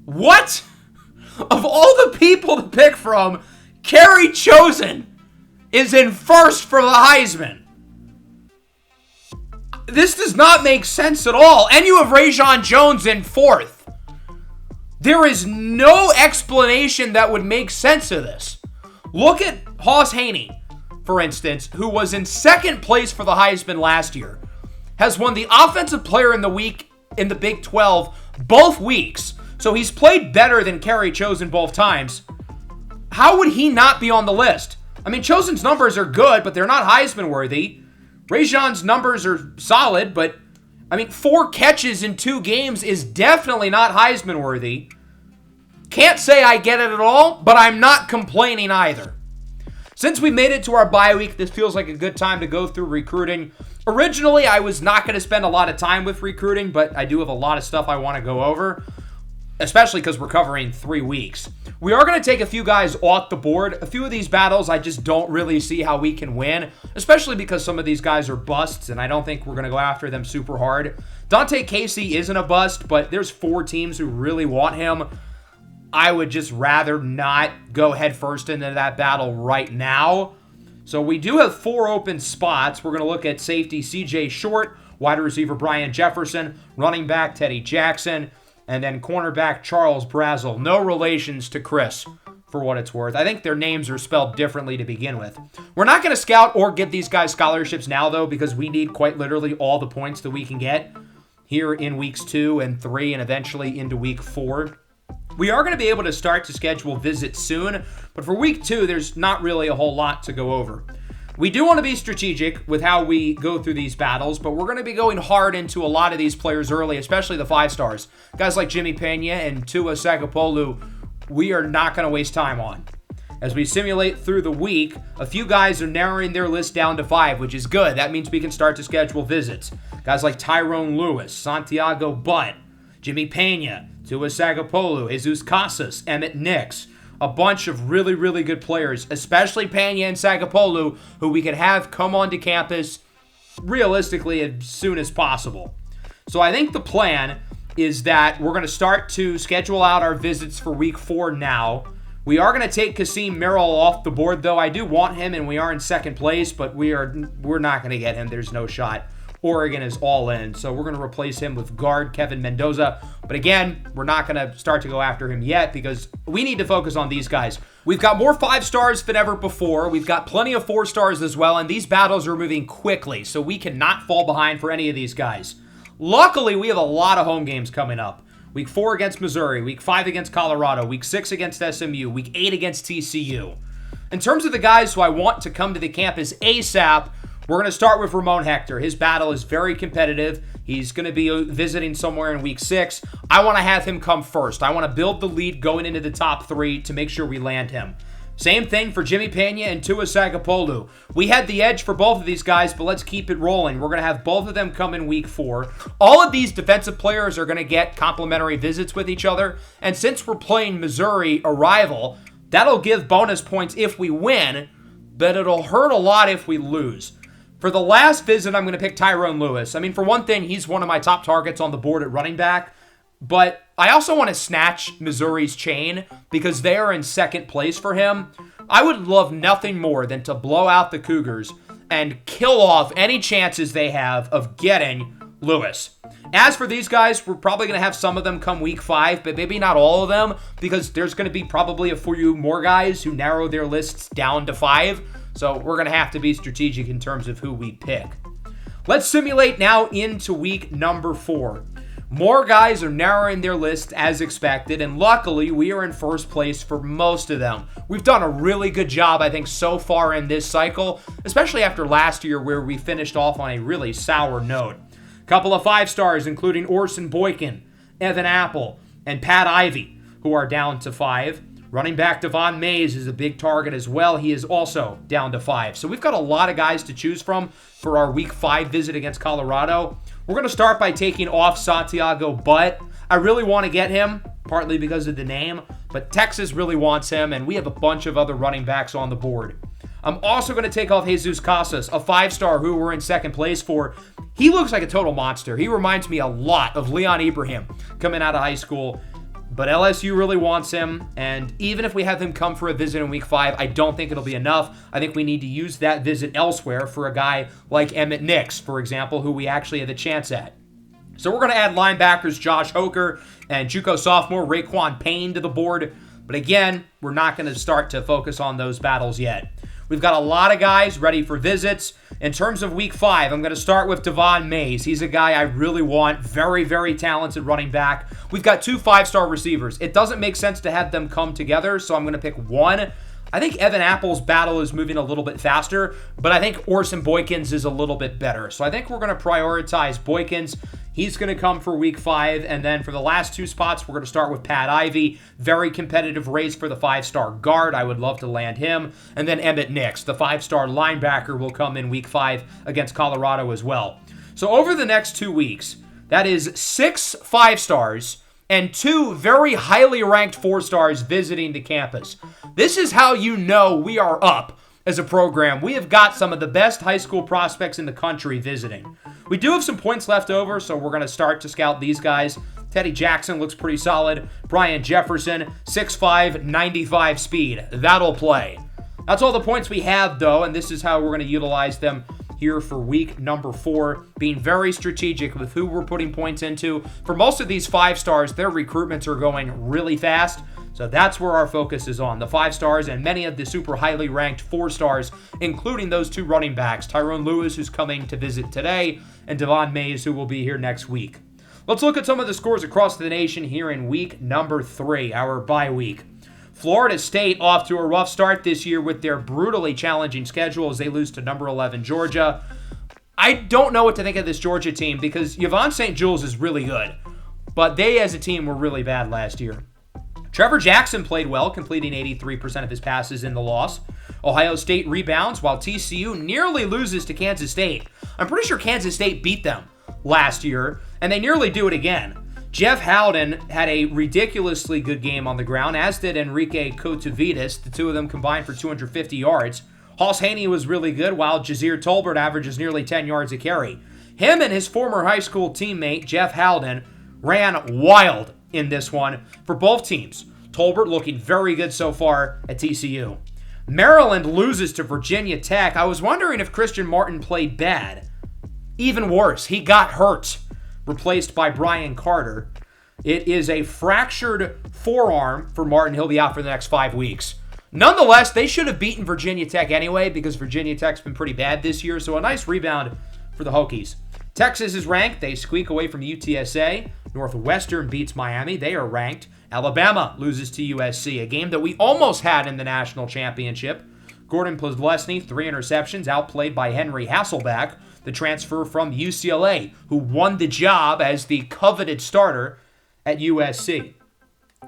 What? Of all the people to pick from, Kerry Chosen is in first for the Heisman. This does not make sense at all. And you have Rajon Jones in 4th. There is no explanation that would make sense of this. Look at Hoss Haney, for instance, who was in 2nd place for the Heisman last year, has won the Offensive Player in the Week in the Big 12 both weeks. So he's played better than Kerry Chosen both times. How would he not be on the list? I mean, Chosen's numbers are good, but they're not Heisman worthy. Rajon's numbers are solid, but 4 catches in 2 games is definitely not Heisman worthy. Can't say I get it at all, but I'm not complaining either. Since we made it to our bye week, this feels like a good time to go through recruiting. Originally, I was not going to spend a lot of time with recruiting, but I do have a lot of stuff I want to go over, especially because we're covering 3 weeks. We are going to take a few guys off the board. A few of these battles I just don't really see how we can win, especially because some of these guys are busts, and I don't think we're going to go after them super hard. Dante Casey isn't a bust, but there's 4 teams who really want him. I would just rather not go headfirst into that battle right now. So we do have 4 open spots. We're going to look at safety CJ Short, wide receiver Brian Jefferson, running back Teddy Jackson, and then cornerback Charles Brazel. No relations to Chris for what it's worth. I think their names are spelled differently to begin with. We're not going to scout or give these guys scholarships now, though, because we need quite literally all the points that we can get here in weeks 2 and 3 and eventually into week 4. We are going to be able to start to schedule visits soon, but for week 2, there's not really a whole lot to go over. We do want to be strategic with how we go through these battles, but we're going to be going hard into a lot of these players early, especially the 5 stars. Guys like Jimmy Pena and Tua Tagovailoa, we are not going to waste time on. As we simulate through the week, a few guys are narrowing their list down to 5, which is good. That means we can start to schedule visits. Guys like Tyrone Lewis, Santiago Butt, Jimmy Pena, Tua Tagovailoa, Jesus Casas, Emmett Nix. A bunch of really, really good players, especially Pena and Tagovailoa, who we could have come onto campus realistically as soon as possible. So I think the plan is that we're going to start to schedule out our visits for week 4 now. We are going to take Kasim Merrill off the board, though. I do want him, and we are in second place, but we're not going to get him. There's no shot. Oregon is all in, so we're going to replace him with guard Kevin Mendoza. But again, we're not going to start to go after him yet because we need to focus on these guys. We've got more 5 stars than ever before. We've got plenty of 4 stars as well, and these battles are moving quickly, so we cannot fall behind for any of these guys. Luckily, we have a lot of home games coming up. Week 4 against Missouri, Week 5 against Colorado, Week 6 against SMU, Week 8 against TCU. In terms of the guys who I want to come to the campus ASAP, we're going to start with Ramon Hector. His battle is very competitive. He's going to be visiting somewhere in week 6. I want to have him come first. I want to build the lead going into the top 3 to make sure we land him. Same thing for Jimmy Pena and Tua Tagovailoa. We had the edge for both of these guys, but let's keep it rolling. We're going to have both of them come in week 4. All of these defensive players are going to get complimentary visits with each other. And since we're playing Missouri, a rival, that'll give bonus points if we win, but it'll hurt a lot if we lose. For the last visit, I'm going to pick Tyrone Lewis. I mean, for one thing, he's one of my top targets on the board at running back. But I also want to snatch Missouri's chain because they are in second place for him. I would love nothing more than to blow out the Cougars and kill off any chances they have of getting Lewis. As for these guys, we're probably going to have some of them come week 5, but maybe not all of them because there's going to be probably a few more guys who narrow their lists down to 5. So we're going to have to be strategic in terms of who we pick. Let's simulate now into week number 4. More guys are narrowing their list as expected, and luckily we are in first place for most of them. We've done a really good job, I think, so far in this cycle, especially after last year where we finished off on a really sour note. A couple of 5 stars, including Orson Boykin, Evan Apple, and Pat Ivey, who are down to 5. Running back Devon Mays is a big target as well. He is also down to 5. So we've got a lot of guys to choose from for our week 5 visit against Colorado. We're going to start by taking off Santiago Butt. I really want to get him, partly because of the name, but Texas really wants him, and we have a bunch of other running backs on the board. I'm also going to take off Jesus Casas, a 5-star who we're in second place for. He looks like a total monster. He reminds me a lot of Leon Ibrahim coming out of high school. But LSU really wants him, and even if we have him come for a visit in week 5, I don't think it'll be enough. I think we need to use that visit elsewhere for a guy like Emmett Nix, for example, who we actually have a chance at. So we're going to add linebackers Josh Hoker and JUCO sophomore Raekwon Payne to the board. But again, we're not going to start to focus on those battles yet. We've got a lot of guys ready for visits. In terms of week 5, I'm going to start with Devon Mays. He's a guy I really want. Very, very talented running back. We've got 2 5-star receivers. It doesn't make sense to have them come together, so I'm going to pick one. I think Evan Apple's battle is moving a little bit faster, but I think Orson Boykins is a little bit better. So I think we're going to prioritize Boykins. He's going to come for week 5, and then for the last 2 spots, we're going to start with Pat Ivey. Very competitive race for the 5-star guard. I would love to land him. And then Emmett Nix, the 5-star linebacker, will come in week 5 against Colorado as well. So over the next 2 weeks, that is 6 5-stars and 2 very highly ranked 4-stars visiting the campus. This is how you know we are up as a program. We have got some of the best high school prospects in the country visiting. We do have some points left over, so we're going to start to scout these guys. Teddy Jackson looks pretty solid. Brian Jefferson, 6'5", 95 speed. That'll play. That's all the points we have, though, and this is how we're going to utilize them here for week number 4, being very strategic with who we're putting points into. For most of these 5-stars, their recruitments are going really fast, so So that's where our focus is on, the 5 stars and many of the super highly ranked 4 stars, including those 2 running backs, Tyrone Lewis, who's coming to visit today, and Devon Mays, who will be here next week. Let's look at some of the scores across the nation here in week number 3, our bye week. Florida State off to a rough start this year with their brutally challenging schedule as they lose to number 11 Georgia. I don't know what to think of this Georgia team because Yvonne St. Jules is really good, but they as a team were really bad last year. Trevor Jackson played well, completing 83% of his passes in the loss. Ohio State rebounds while TCU nearly loses to Kansas State. I'm pretty sure Kansas State beat them last year, and they nearly do it again. Jeff Howden had a ridiculously good game on the ground, as did Enrique Cotavitas. The 2 of them combined for 250 yards. Hoss Haney was really good, while Jazir Tolbert averages nearly 10 yards a carry. Him and his former high school teammate, Jeff Howden, ran wild in this one for both teams. Tolbert looking very good so far at TCU. Maryland loses to Virginia Tech. I was wondering if Christian Martin played bad. Even worse, he got hurt, replaced by Brian Carter. It is a fractured forearm for Martin. He'll be out for the next 5 weeks. Nonetheless, they should have beaten Virginia Tech anyway because Virginia Tech's been pretty bad this year, so a nice rebound for the Hokies. Texas is ranked. They squeak away from UTSA. Northwestern beats Miami. They are ranked. Alabama loses to USC, a game that we almost had in the national championship. Gordon Plesny, 3 interceptions, outplayed by Henry Hasselback, the transfer from UCLA, who won the job as the coveted starter at USC.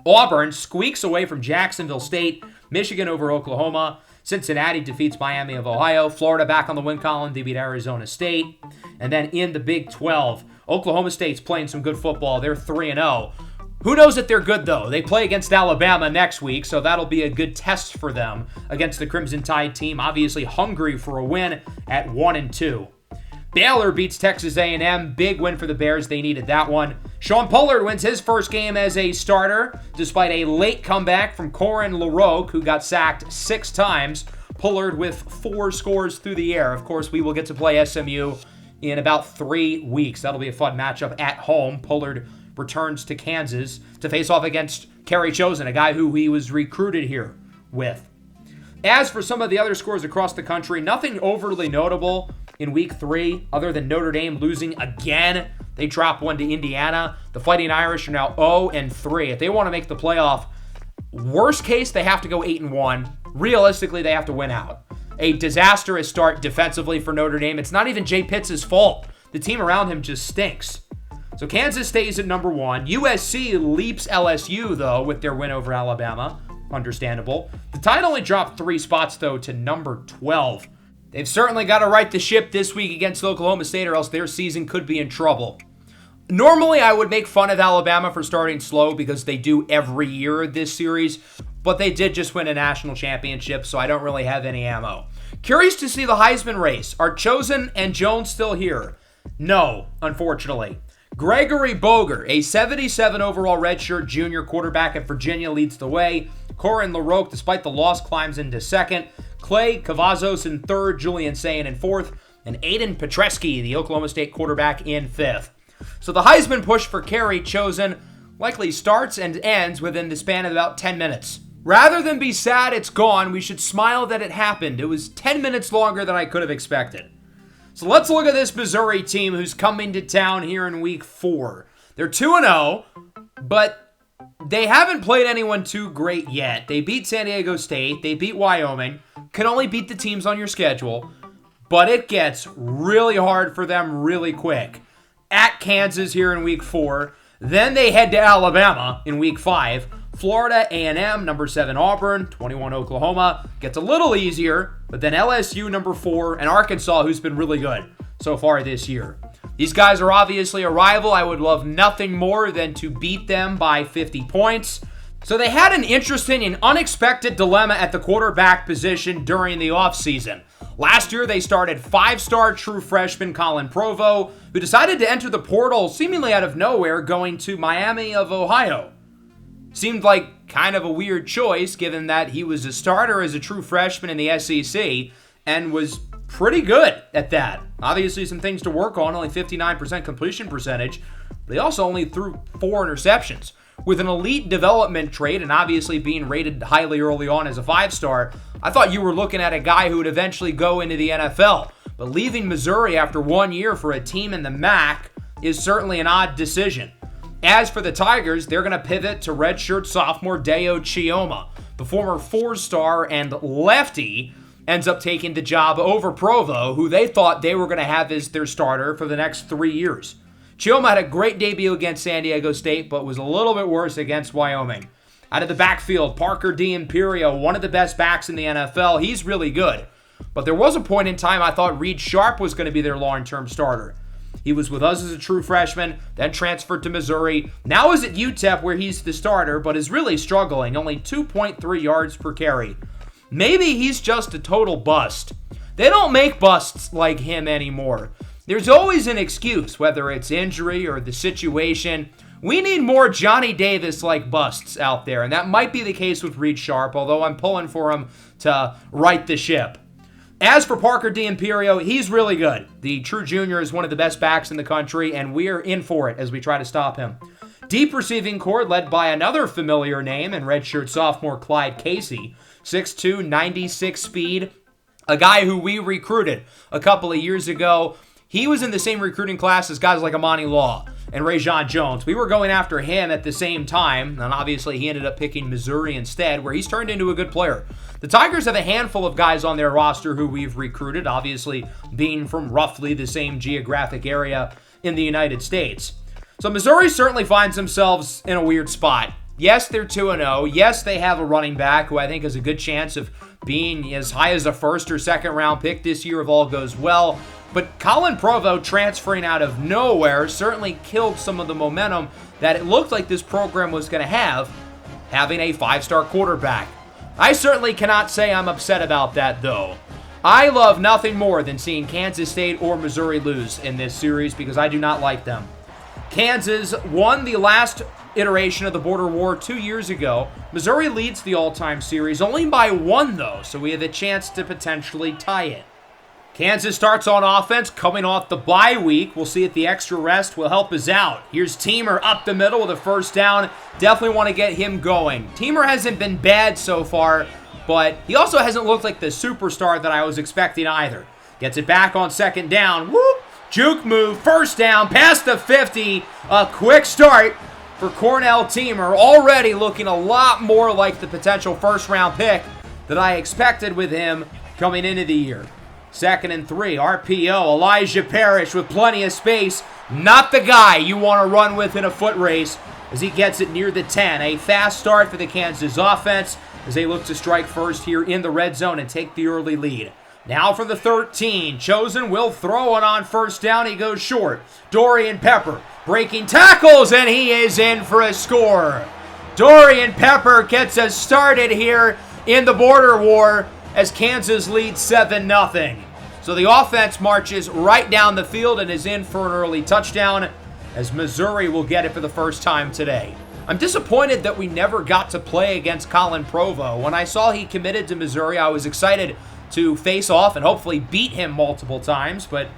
Auburn squeaks away from Jacksonville State. Michigan over Oklahoma. Cincinnati defeats Miami of Ohio. Florida back on the win column. They beat Arizona State. And then in the Big 12, Oklahoma State's playing some good football. They're 3-0. Who knows if they're good, though? They play against Alabama next week, so that'll be a good test for them against the Crimson Tide team, obviously hungry for a win at 1-2. Baylor beats Texas A&M. Big win for the Bears. They needed that one. Sean Pollard wins his first game as a starter, despite a late comeback from Corin LaRoque, who got sacked 6 times. Pollard with 4 scores through the air. Of course, we will get to play SMU in about 3 weeks. That'll be a fun matchup at home. Pollard returns to Kansas to face off against Kerry Chosen, a guy who he was recruited here with. As for some of the other scores across the country, nothing overly notable in week 3 other than Notre Dame losing again. They drop one to Indiana. The Fighting Irish are now 0-3. If they want to make the playoff, worst case, they have to go 8-1. Realistically, they have to win out. A disastrous start defensively for Notre Dame. It's not even Jay Pitts' fault. The team around him just stinks. So Kansas stays at number 1. USC leaps LSU, though, with their win over Alabama. Understandable. The Tide only dropped 3 spots, though, to number 12. They've certainly got to right the ship this week against Oklahoma State, or else their season could be in trouble. Normally, I would make fun of Alabama for starting slow because they do every year this series, but they did just win a national championship, so I don't really have any ammo. Curious to see the Heisman race. Are Chosen and Jones still here? No, unfortunately. Gregory Boger, a 77 overall redshirt junior quarterback at Virginia, leads the way. Corin LaRoque, despite the loss, climbs into 2nd. Clay Cavazos in 3rd. Julian Sayin in 4th. And Aiden Petresky, the Oklahoma State quarterback, in 5th. So the Heisman push for Kerry Chosen likely starts and ends within the span of about 10 minutes. Rather than be sad it's gone, we should smile that it happened. It was 10 minutes longer than I could have expected. So let's look at this Missouri team who's coming to town here in week 4. They're 2-0, but they haven't played anyone too great yet. They beat San Diego State. They beat Wyoming. Can only beat the teams on your schedule, but it gets really hard for them really quick. At Kansas here in week 4. Then they head to Alabama in week 5. Florida A&M, number 7 Auburn, 21 Oklahoma. Gets a little easier, but then LSU, number 4, and Arkansas, who's been really good so far this year. These guys are obviously a rival. I would love nothing more than to beat them by 50 points. So they had an interesting and unexpected dilemma at the quarterback position during the offseason. Last year, they started 5-star true freshman Colin Provo, who decided to enter the portal seemingly out of nowhere, going to Miami of Ohio. Seemed like kind of a weird choice, given that he was a starter as a true freshman in the SEC and was pretty good at that. Obviously, some things to work on, only 59% completion percentage, but he also only threw 4 interceptions. with an elite development trait and obviously being rated highly early on as a 5-star, I thought you were looking at a guy who would eventually go into the NFL. But leaving Missouri after 1 year for a team in the MAC is certainly an odd decision. As for the Tigers, they're going to pivot to redshirt sophomore Deo Chioma. The former 4-star and lefty ends up taking the job over Provo, who they thought they were going to have as their starter for the next 3 years. Chioma had a great debut against San Diego State, but was a little bit worse against Wyoming. Out of the backfield, Parker D'Imperio, one of the best backs in the NFL. He's really good. But there was a point in time I thought Reed Sharp was going to be their long-term starter. He was with us as a true freshman, then transferred to Missouri. Now is at UTEP where he's the starter, but is really struggling, only 2.3 yards per carry. Maybe he's just a total bust. They don't make busts like him anymore. There's always an excuse, whether it's injury or the situation. We need more Johnny Davis-like busts out there, and that might be the case with Reed Sharp, although I'm pulling for him to right the ship. As for Parker D'Imperio, he's really good. The true junior is one of the best backs in the country, and we're in for it as we try to stop him. Deep receiving corps led by another familiar name in redshirt sophomore Clyde Casey. 6'2", 96 speed, a guy who we recruited a couple of years ago. He was in the same recruiting class as guys like Amani Law and Rajon Jones. We were going after him at the same time, and obviously he ended up picking Missouri instead, where he's turned into a good player. The Tigers have a handful of guys on their roster who we've recruited, obviously being from roughly the same geographic area in the United States. So Missouri certainly finds themselves in a weird spot. Yes, they're 2-0. Yes, they have a running back who I think has a good chance of being as high as a first or second round pick this year if all goes well. But Colin Provo transferring out of nowhere certainly killed some of the momentum that it looked like this program was going to have, having a 5-star quarterback. I certainly cannot say I'm upset about that, though. I love nothing more than seeing Kansas State or Missouri lose in this series because I do not like them. Kansas won the last iteration of the border war 2 years ago. Missouri leads the all-time series only by 1, though, so we have a chance to potentially tie it. Kansas starts on offense, coming off the bye week. We'll see if the extra rest will help us out. Here's Teamer up the middle with a first down. Definitely want to get him going. Teamer hasn't been bad so far, but he also hasn't looked like the superstar that I was expecting either. Gets it back on second down. Whoop! Juke move, first down, past the 50. A quick start for Cornell Teamer. Already looking a lot more like the potential first-round pick that I expected with him coming into the year. 2nd and 3, RPO, Elijah Parrish with plenty of space. Not the guy you want to run with in a foot race as he gets it near the 10. A fast start for the Kansas offense as they look to strike first here in the red zone and take the early lead. Now from the 13, Chosen will throw it on first down. He goes short. Dorian Pepper breaking tackles, and he is in for a score. Dorian Pepper gets us started here in the border war as Kansas leads 7-0. So the offense marches right down the field and is in for an early touchdown as Missouri will get it for the first time today. I'm disappointed that we never got to play against Colin Provo. When I saw he committed to Missouri, I was excited to face off and hopefully beat him multiple times, but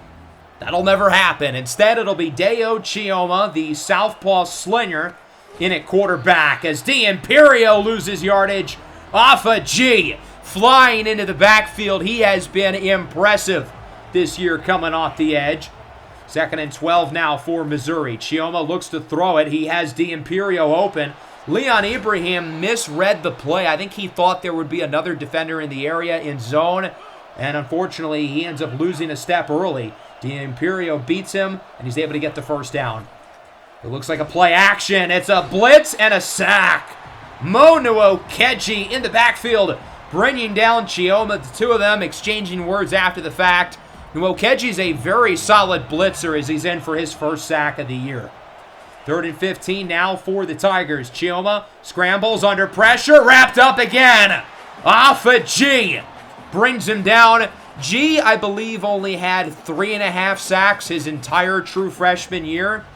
that'll never happen. Instead, it'll be Deo Chioma, the southpaw slinger, in at quarterback as D'Imperio loses yardage off a G. Flying into the backfield, he has been impressive this year coming off the edge. 2nd and 12 now for Missouri. Chioma looks to throw it. He has D'Imperio open. Leon Ibrahim misread the play. I think he thought there would be another defender in the area in zone, and unfortunately he ends up losing a step early. D'Imperio beats him, and he's able to get the first down. It looks like a play action. It's a blitz and a sack. Mo Nuokeji in the backfield, bringing down Chioma. The two of them exchanging words after the fact. Nuokeji's a very solid blitzer as he's in for his first sack of the year. 3rd and 15 now for the Tigers. Chioma scrambles under pressure, wrapped up again. Off a G. Brings him down. G, I believe, only had 3.5 sacks his entire true freshman year.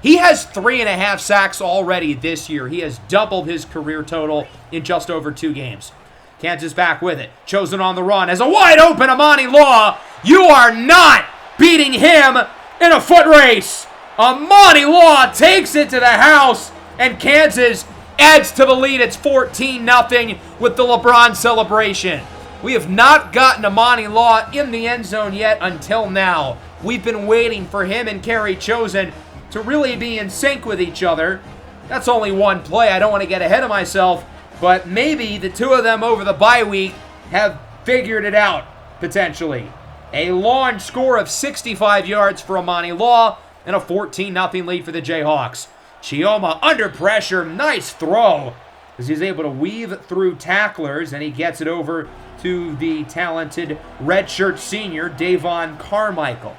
He has 3.5 sacks already this year. He has doubled his career total in just over 2 games. Kansas back with it. Chosen on the run as a wide open Amani Law. You are not beating him in a foot race. Amani Law takes it to the house And Kansas adds to the lead. It's 14-0 with the LeBron celebration. We have not gotten Amani Law in the end zone yet until now. We've been waiting for him and Kerry Chosen to really be in sync with each other. That's only one play. I don't want to get ahead of myself, but maybe the two of them over the bye week have figured it out, potentially. A launch score of 65 yards for Amani Law and a 14-0 lead for the Jayhawks. Chioma under pressure. Nice throw as he's able to weave through tacklers, and he gets it over to the talented redshirt senior, Davon Carmichael.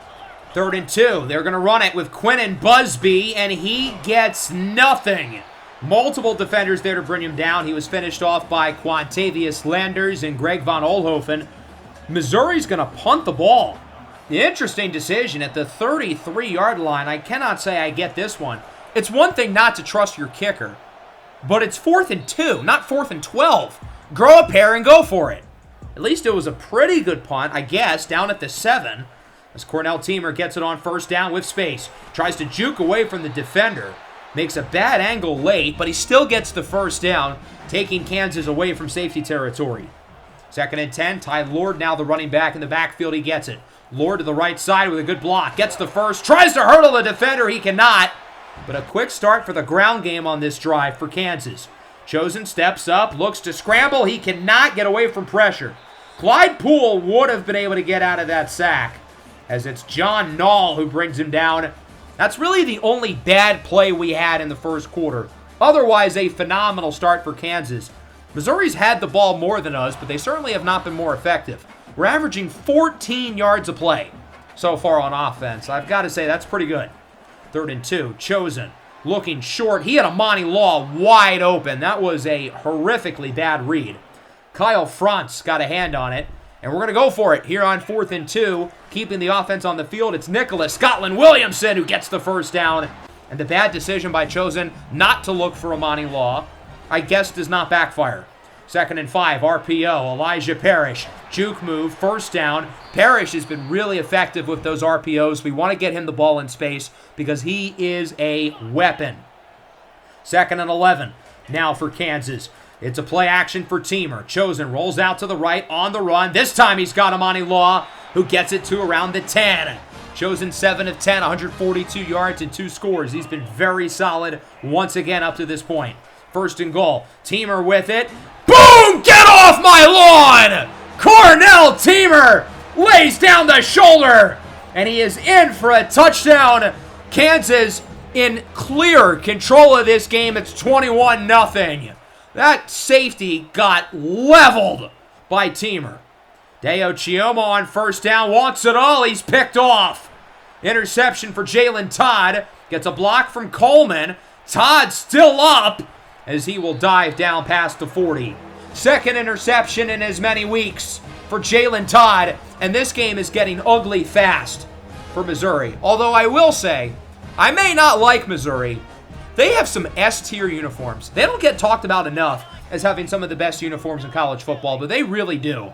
3rd and 2. They're going to run it with Quinnen Busby, and he gets nothing. Multiple defenders there to bring him down. He was finished off by Quantavius Landers and Greg Von Oelhoffen. Missouri's going to punt the ball. The interesting decision at the 33-yard line. I cannot say I get this one. It's one thing not to trust your kicker, but it's 4th and 2, not 4th and 12. Grow a pair and go for it. At least it was a pretty good punt, I guess, down at the 7. As Cornell Teamer gets it on 1st down with space. Tries to juke away from the defender. Makes a bad angle late, but he still gets the 1st down, taking Kansas away from safety territory. 2nd and 10. Ty Lord now the running back in the backfield. He gets it. Lord to the right side with a good block. Gets the 1st. Tries to hurdle the defender. He cannot. But a quick start for the ground game on this drive for Kansas. Chosen steps up. Looks to scramble. He cannot get away from pressure. Clyde Poole would have been able to get out of that sack, as it's John Nall who brings him down. That's really the only bad play we had in the first quarter. Otherwise, a phenomenal start for Kansas. Missouri's had the ball more than us, but they certainly have not been more effective. We're averaging 14 yards a play so far on offense. I've got to say, that's pretty good. 3rd and 2. Chosen looking short. He had Amani Law wide open. That was a horrifically bad read. Kyle Frantz got a hand on it. And we're going to go for it here on 4th and 2. Keeping the offense on the field, it's Nicholas Scotland-Williamson who gets the 1st down. And the bad decision by Chosen not to look for Amani Law, I guess, does not backfire. 2nd and 5, RPO, Elijah Parrish. Juke move, 1st down. Parrish has been really effective with those RPOs. We want to get him the ball in space because he is a weapon. 2nd and 11, now for Kansas. It's a play action for Teamer. Chosen rolls out to the right on the run. This time he's got Amani Law, who gets it to around the 10. Chosen 7 of 10, 142 yards and 2 scores. He's been very solid once again up to this point. 1st and goal. Teamer with it. Boom! Get off my lawn! Cornell Teamer lays down the shoulder, and he is in for a touchdown. Kansas in clear control of this game. It's 21-0. That safety got leveled by Teamer. Deo Chioma on 1st down. Wants it all. He's picked off. Interception for Jalen Todd. Gets a block from Coleman. Todd still up as he will dive down past the 40. 2nd interception in as many weeks for Jalen Todd. And this game is getting ugly fast for Missouri. Although I will say, I may not like Missouri. They have some S-tier uniforms. They don't get talked about enough as having some of the best uniforms in college football, but they really do.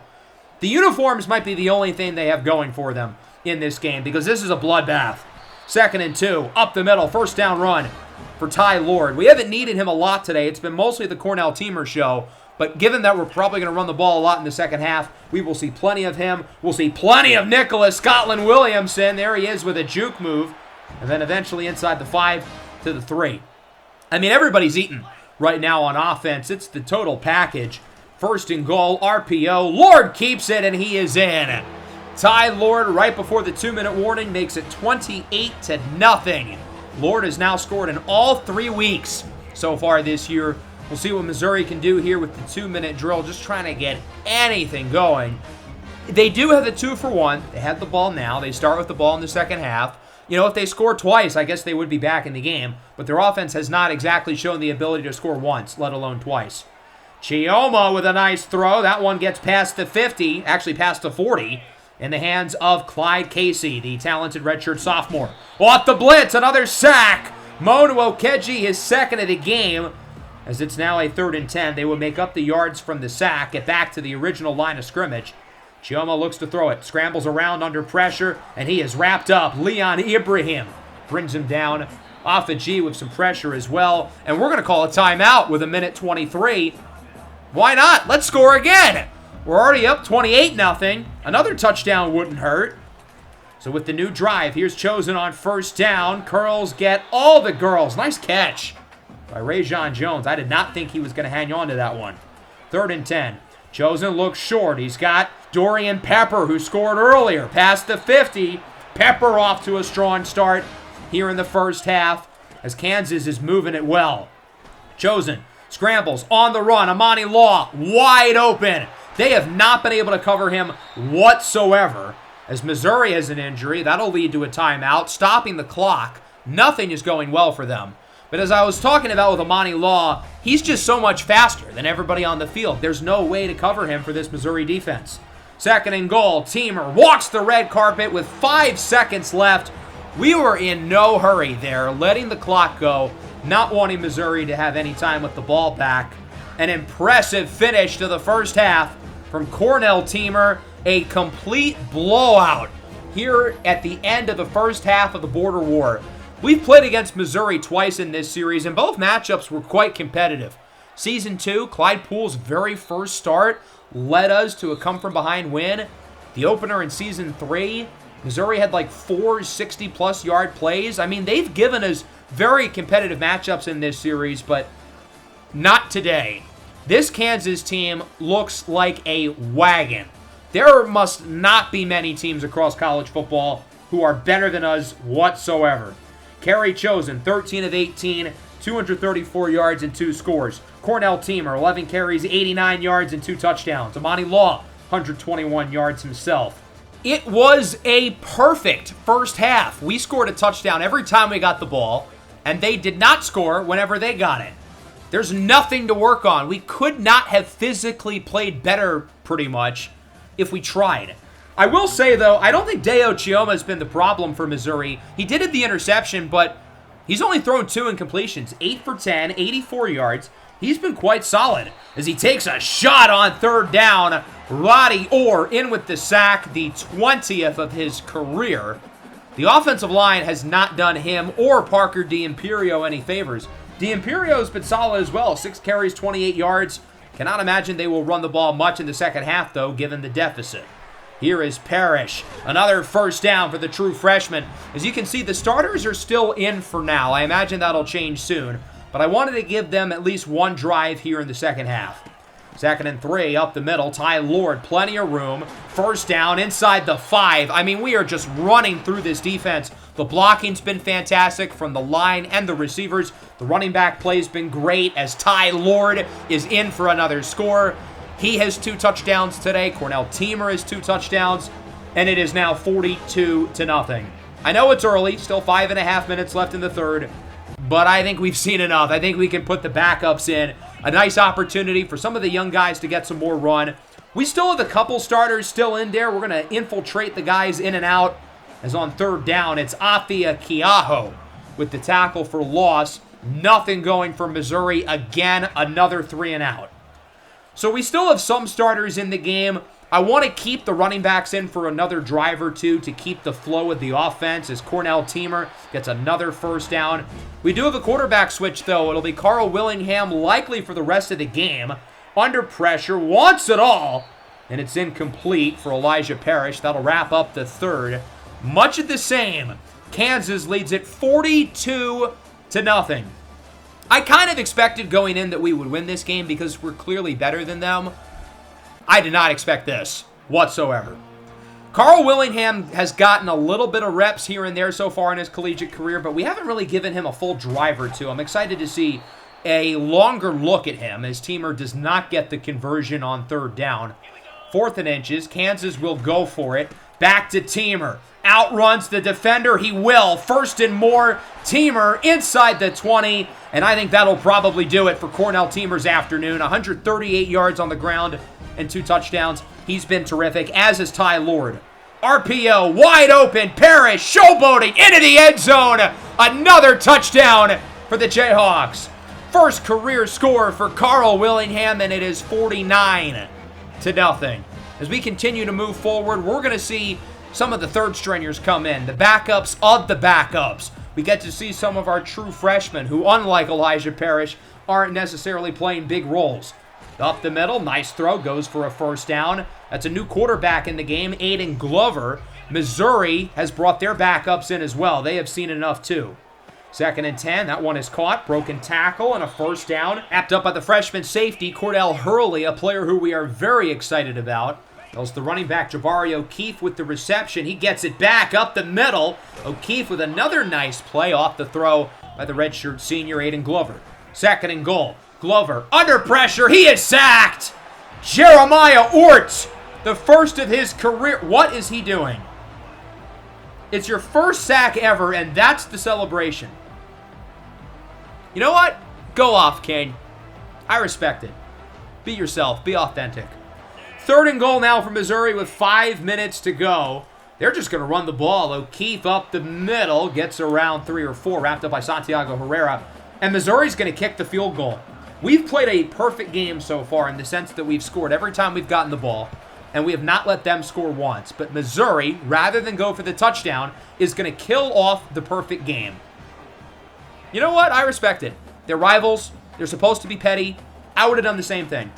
The uniforms might be the only thing they have going for them in this game because this is a bloodbath. 2nd and 2, up the middle, 1st down run for Ty Lord. We haven't needed him a lot today. It's been mostly the Cornell Teamer show, but given that we're probably going to run the ball a lot in the second half, we will see plenty of him. We'll see plenty of Nicholas Scotland-Williamson. There he is with a juke move, and then eventually inside the 5 to the 3. I mean, everybody's eating right now on offense. It's the total package. 1st and goal, RPO. Lord keeps it, and he is in. Ty Lord, right before the 2-minute warning, makes it 28-0. Lord has now scored in all 3 weeks so far this year. We'll see what Missouri can do here with the 2-minute drill, just trying to get anything going. They do have the 2-for-1. They have the ball now. They start with the ball in the second half. You know, if they score twice, I guess they would be back in the game. But their offense has not exactly shown the ability to score once, let alone twice. Chioma with a nice throw. That one gets past the 50, actually past the 40, in the hands of Clyde Casey, the talented redshirt sophomore. Off the blitz, another sack. Monu Okeji, his 2nd of the game, as it's now a 3rd and 10. They will make up the yards from the sack, get back to the original line of scrimmage. Chioma looks to throw it, scrambles around under pressure, and he is wrapped up. Leon Ibrahim brings him down off a G with some pressure as well. And we're going to call a timeout with 1:23. Why not? Let's score again. We're already up 28-0. Another touchdown wouldn't hurt. So with the new drive, here's Chosen on first down. Curls get all the girls. Nice catch by Rajon Jones. I did not think he was going to hang on to that one. 3rd and 10. Chosen looks short. He's got Dorian Pepper, who scored earlier, past the 50. Pepper off to a strong start here in the first half as Kansas is moving it well. Chosen scrambles on the run. Amani Law wide open. They have not been able to cover him whatsoever. As Missouri has an injury, that'll lead to a timeout, stopping the clock. Nothing is going well for them. But as I was talking about with Amani Law, he's just so much faster than everybody on the field. There's no way to cover him for this Missouri defense. 2nd and goal. Teamer walks the red carpet with 5 seconds left. We were in no hurry there, letting the clock go, not wanting Missouri to have any time with the ball back. An impressive finish to the first half from Cornell Teamer. A complete blowout here at the end of the first half of the Border War. We've played against Missouri twice in this series, and both matchups were quite competitive. Season 2, Clyde Poole's very first start led us to a come-from-behind win. The opener in Season 3, Missouri had like 4 60-plus yard plays. I mean, they've given us very competitive matchups in this series, but not today. This Kansas team looks like a wagon. There must not be many teams across college football who are better than us whatsoever. Carry Chosen, 13 of 18, 234 yards and 2 scores. Cornell Teamer, 11 carries, 89 yards and 2 touchdowns. Amani Law, 121 yards himself. It was a perfect first half. We scored a touchdown every time we got the ball, and they did not score whenever they got it. There's nothing to work on. We could not have physically played better, pretty much, if we tried. I will say, though, I don't think Deo Chioma has been the problem for Missouri. He did have the interception, but he's only thrown 2 incompletions. 8 for 10, 84 yards. He's been quite solid as he takes a shot on 3rd down. Roddy Orr in with the sack, the 20th of his career. The offensive line has not done him or Parker D'Imperio any favors. D'Imperio's been solid as well. 6 carries, 28 yards. Cannot imagine they will run the ball much in the second half, though, given the deficit. Here is Parrish. Another first down for the true freshman. As you can see, the starters are still in for now. I imagine that'll change soon. But I wanted to give them at least one drive here in the second half. 2nd and 3, up the middle. Ty Lord, plenty of room. First down inside the 5. I mean, we are just running through this defense. The blocking's been fantastic from the line and the receivers. The running back play's been great as Ty Lord is in for another score. He has 2 touchdowns today. Cornell Teamer has 2 touchdowns. And it is now 42-0. I know it's early, still 5.5 minutes left in the third, but I think we've seen enough. I think we can put the backups in. A nice opportunity for some of the young guys to get some more run. We still have a couple starters still in there. We're going to infiltrate the guys in and out. As on 3rd down, it's Afia Kiaho with the tackle for loss. Nothing going for Missouri. Again, another 3 and out. So we still have some starters in the game. I want to keep the running backs in for another drive or two to keep the flow of the offense as Cornell Teamer gets another first down. We do have a quarterback switch, though. It'll be Carl Willingham likely for the rest of the game. Under pressure, wants it all, and it's incomplete for Elijah Parrish. That'll wrap up the third. Much of the same. Kansas leads it 42-0. I kind of expected going in that we would win this game because we're clearly better than them. I did not expect this whatsoever. Carl Willingham has gotten a little bit of reps here and there so far in his collegiate career, but we haven't really given him a full drive or two. I'm excited to see a longer look at him as Teamer does not get the conversion on 3rd down. 4th and inches. Kansas will go for it. Back to Teamer. Outruns the defender. He will. 1st and more. Teamer inside the 20. And I think that'll probably do it for Cornell Teamer's afternoon. 138 yards on the ground and 2 touchdowns. He's been terrific, as is Ty Lord. RPO, wide open. Parrish showboating into the end zone. Another touchdown for the Jayhawks. First career score for Carl Willingham, and it is 49-0. As we continue to move forward, we're going to see some of the third stringers come in, the backups of the backups. We get to see some of our true freshmen who, unlike Elijah Parrish, aren't necessarily playing big roles. Up the middle, nice throw, goes for a first down. That's a new quarterback in the game, Aiden Glover. Missouri has brought their backups in as well. They have seen enough too. 2nd and 10, that one is caught. Broken tackle and a first down. Apped up by the freshman safety, Cordell Hurley, a player who we are very excited about. Goes the running back, Jabari O'Keefe with the reception. He gets it back up the middle. O'Keefe with another nice play off the throw by the redshirt senior, Aiden Glover. 2nd and goal. Glover under pressure. He is sacked. Jeremiah Ort, the first of his career. What is he doing? It's your first sack ever, and that's the celebration. You know what? Go off, King. I respect it. Be yourself. Be authentic. 3rd and goal now for Missouri with 5 minutes to go. They're just going to run the ball. O'Keefe up the middle. Gets around 3 or 4. Wrapped up by Santiago Herrera. And Missouri's going to kick the field goal. We've played a perfect game so far in the sense that we've scored every time we've gotten the ball. And we have not let them score once. But Missouri, rather than go for the touchdown, is going to kill off the perfect game. You know what? I respect it. They're rivals. They're supposed to be petty. I would have done the same thing.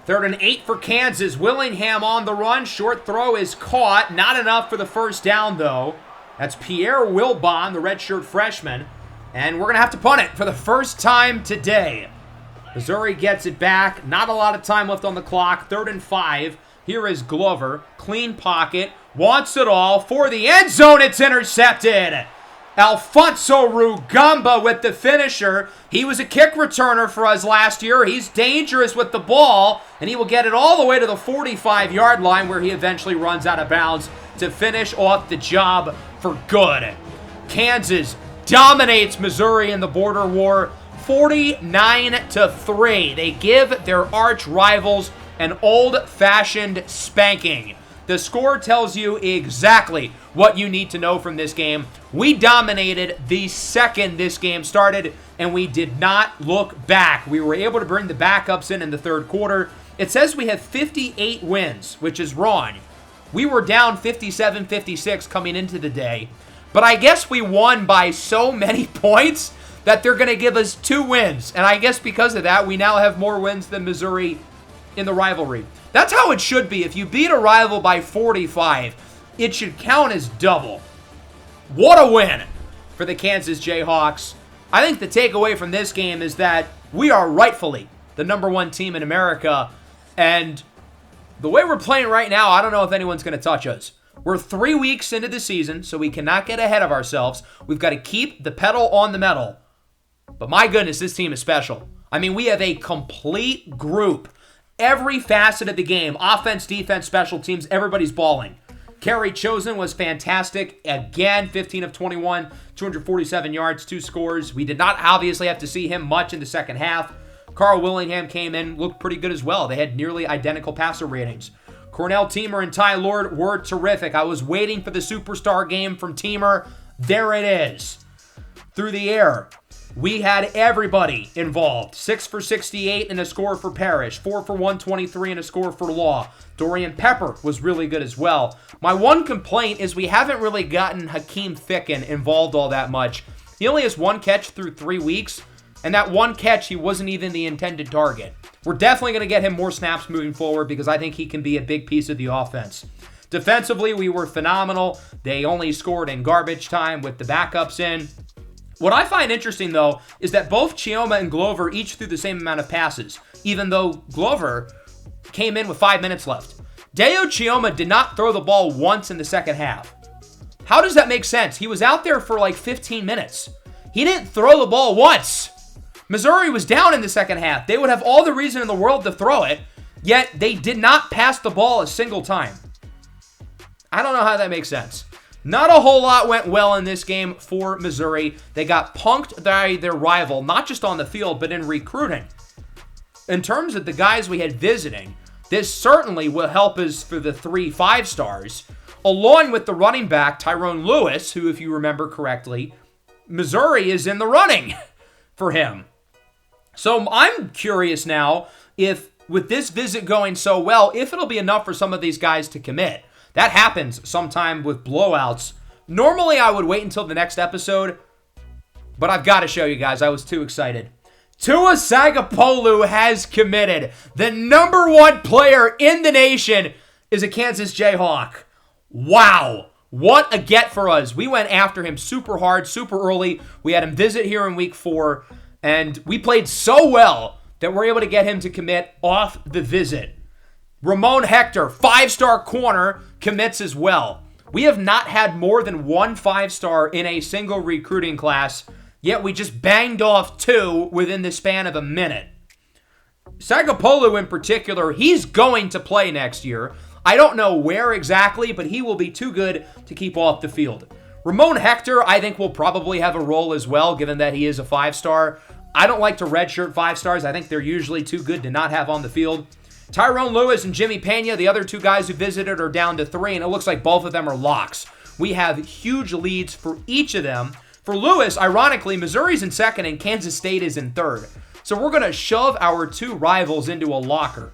3rd and 8 for Kansas. Willingham on the run. Short throw is caught. Not enough for the first down, though. That's Pierre Wilbon, the redshirt freshman. And we're going to have to punt it for the first time today. Missouri gets it back. Not a lot of time left on the clock. 3rd and 5. Here is Glover. Clean pocket. Wants it all for the end zone. It's intercepted. Alfonso Rugamba with the finisher. He was a kick returner for us last year. He's dangerous with the ball, and he will get it all the way to the 45-yard line where he eventually runs out of bounds to finish off the job for good. Kansas dominates Missouri in the border war 49-3. They give their arch rivals an old-fashioned spanking. The score tells you exactly what you need to know from this game. We dominated the second this game started, and we did not look back. We were able to bring the backups in the 3rd quarter. It says we have 58 wins, which is wrong. We were down 57-56 coming into the day, but I guess we won by so many points that they're going to give us 2 wins, and I guess because of that, we now have more wins than Missouri in the rivalry. That's how it should be. If you beat a rival by 45, it should count as double. What a win for the Kansas Jayhawks. I think the takeaway from this game is that we are rightfully the #1 team in America, and the way we're playing right now, I don't know if anyone's going to touch us. We're 3 weeks into the season, so we cannot get ahead of ourselves. We've got to keep the pedal on the metal. But my goodness, this team is special. I mean, we have a complete group. Every facet of the game, offense, defense, special teams, everybody's balling. Kerry Chosen was fantastic. Again, 15 of 21, 247 yards, 2 scores. We did not obviously have to see him much in the second half. Carl Willingham came in, looked pretty good as well. They had nearly identical passer ratings. Cornell Teamer and Ty Lord were terrific. I was waiting for the superstar game from Teamer. There it is. Through the air, we had everybody involved. 6 for 68 and a score for Parrish. 4 for 123 and a score for Law. Dorian Pepper was really good as well. My one complaint is we haven't really gotten Hakeem Ficken involved all that much. He only has 1 catch through 3 weeks, and that 1 catch, he wasn't even the intended target. We're definitely going to get him more snaps moving forward because I think he can be a big piece of the offense. Defensively, we were phenomenal. They only scored in garbage time with the backups in. What I find interesting, though, is that both Chioma and Glover each threw the same amount of passes, even though Glover came in with 5 minutes left. Deo Chioma did not throw the ball once in the second half. How does that make sense? He was out there for like 15 minutes. He didn't throw the ball once. Missouri was down in the second half. They would have all the reason in the world to throw it, yet they did not pass the ball a single time. I don't know how that makes sense. Not a whole lot went well in this game for Missouri. They got punked by their rival, not just on the field, but in recruiting. In terms of the guys we had visiting, this certainly will help us for the 3 5-stars, along with the running back, Tyrone Lewis, who, if you remember correctly, Missouri is in the running for him. So I'm curious now if, with this visit going so well, if it'll be enough for some of these guys to commit. That happens sometime with blowouts. Normally, I would wait until the next episode, But I've got to show you guys, I was too excited. Tua Tagovailoa has committed. The number one player in the nation is a Kansas Jayhawk. Wow. What a get for us. We went after him super hard, super early. We had him visit here in week 4, and we played so well that we're able to get him to commit off the visit. Ramon Hector, 5-star corner, commits as well. We have not had more than one 5-star in a single recruiting class, yet we just banged off 2 within the span of a minute. Tagovailoa in particular, he's going to play next year. I don't know where exactly, but he will be too good to keep off the field. Ramon Hector, I think, will probably have a role as well, given that he is a 5-star. I don't like to redshirt 5-stars. I think they're usually too good to not have on the field. Tyrone Lewis and Jimmy Pena, the other 2 guys who visited, are down to 3, and it looks like both of them are locks. We have huge leads for each of them. For Lewis, ironically, Missouri's in 2nd and Kansas State is in 3rd. So we're going to shove our 2 rivals into a locker.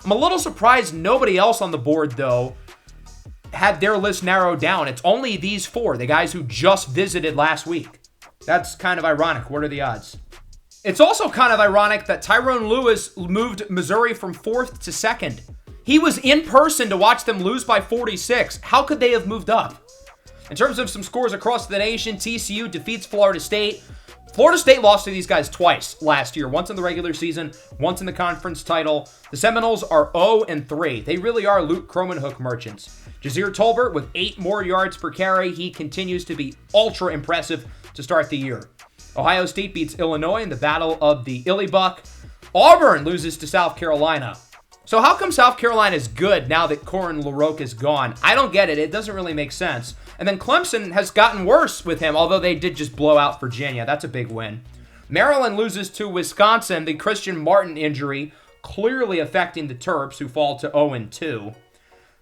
I'm a little surprised nobody else on the board, though, had their list narrowed down. It's only these 4, the guys who just visited last week. That's kind of ironic. What are the odds? It's also kind of ironic that Tyrone Lewis moved Missouri from 4th to 2nd. He was in person to watch them lose by 46. How could they have moved up? In terms of some scores across the nation, TCU defeats Florida State. Florida State lost to these guys twice last year, once in the regular season, once in the conference title. The Seminoles are 0-3. They really are Luke Cromanhook merchants. Jazir Tolbert with 8 more yards per carry. He continues to be ultra impressive to start the year. Ohio State beats Illinois in the Battle of the Illybuck. Auburn loses to South Carolina. So how come South Carolina is good now that Corin LaRocque is gone? I don't get it. It doesn't really make sense. And then Clemson has gotten worse with him, although they did just blow out Virginia. That's a big win. Maryland loses to Wisconsin. The Christian Martin injury clearly affecting the Terps, who fall to 0-2.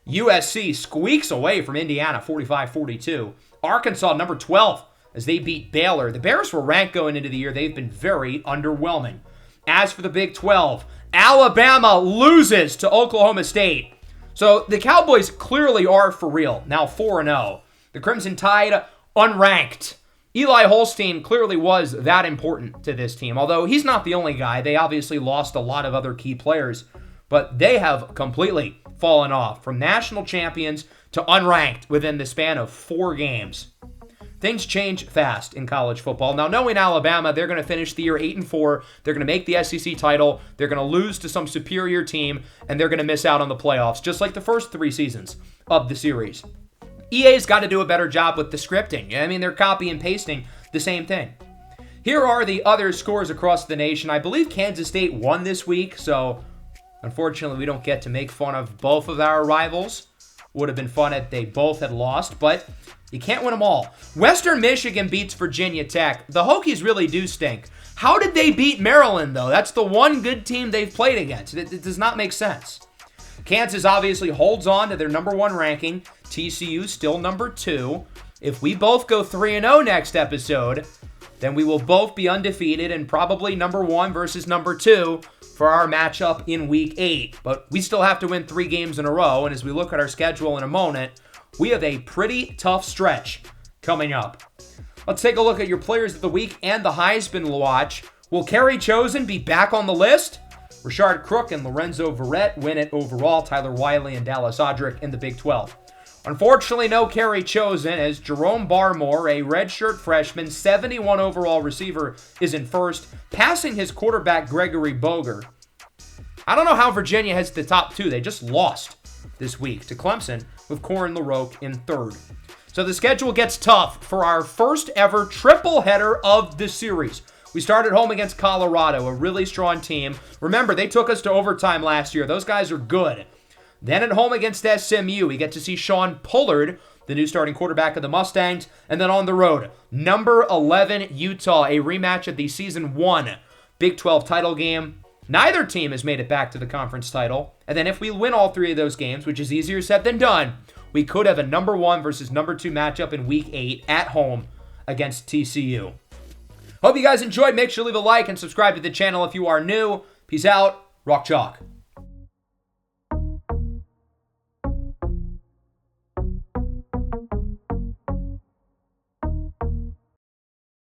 USC squeaks away from Indiana, 45-42. Arkansas, number 12, as they beat Baylor. The Bears were ranked going into the year. They've been very underwhelming. As for the Big 12, Alabama loses to Oklahoma State. So the Cowboys clearly are for real, now 4-0. The Crimson Tide, unranked. Eli Holstein clearly was that important to this team, although he's not the only guy. They obviously lost a lot of other key players, but they have completely fallen off from national champions to unranked within the span of 4 games. Things change fast in college football. Now, knowing Alabama, they're going to finish the year 8-4. They're going to make the SEC title. They're going to lose to some superior team, and they're going to miss out on the playoffs, just like the first 3 seasons of the series. EA's got to do a better job with the scripting. I mean, they're copy and pasting the same thing. Here are the other scores across the nation. I believe Kansas State won this week, so unfortunately we don't get to make fun of both of our rivals. Would have been fun if they both had lost, but you can't win them all. Western Michigan beats Virginia Tech. The Hokies really do stink. How did they beat Maryland, though? That's the one good team they've played against. It does not make sense. Kansas obviously holds on to their number 1 ranking. TCU still number 2. If we both go 3-0 next episode, then we will both be undefeated and probably number 1 versus number 2 for our matchup in week 8. But we still have to win 3 games in a row, and as we look at our schedule in a moment, we have a pretty tough stretch coming up. Let's take a look at your players of the week and the Heisman watch. Will Kerry Chosen be back on the list? Rashard Crook and Lorenzo Verrett win it overall. Tyler Wiley and Dallas Audrick in the Big 12. Unfortunately, no Kerry Chosen, as Jerome Barmore, a redshirt freshman, 71 overall receiver, is in first, passing his quarterback Gregory Boger. I don't know how Virginia has the top 2. They just lost this week to Clemson with Corin LaRocque in 3rd. So the schedule gets tough for our first ever triple header of the series. We started home against Colorado, a really strong team. Remember, they took us to overtime last year. Those guys are good. Then at home against SMU, we get to see Sean Pullard, the new starting quarterback of the Mustangs. And then on the road, number 11 Utah, a rematch of the Season 1 Big 12 title game. Neither team has made it back to the conference title. And then if we win all 3 of those games, which is easier said than done, we could have a number 1 versus number 2 matchup in Week 8 at home against TCU. Hope you guys enjoyed. Make sure to leave a like and subscribe to the channel if you are new. Peace out. Rock Chalk.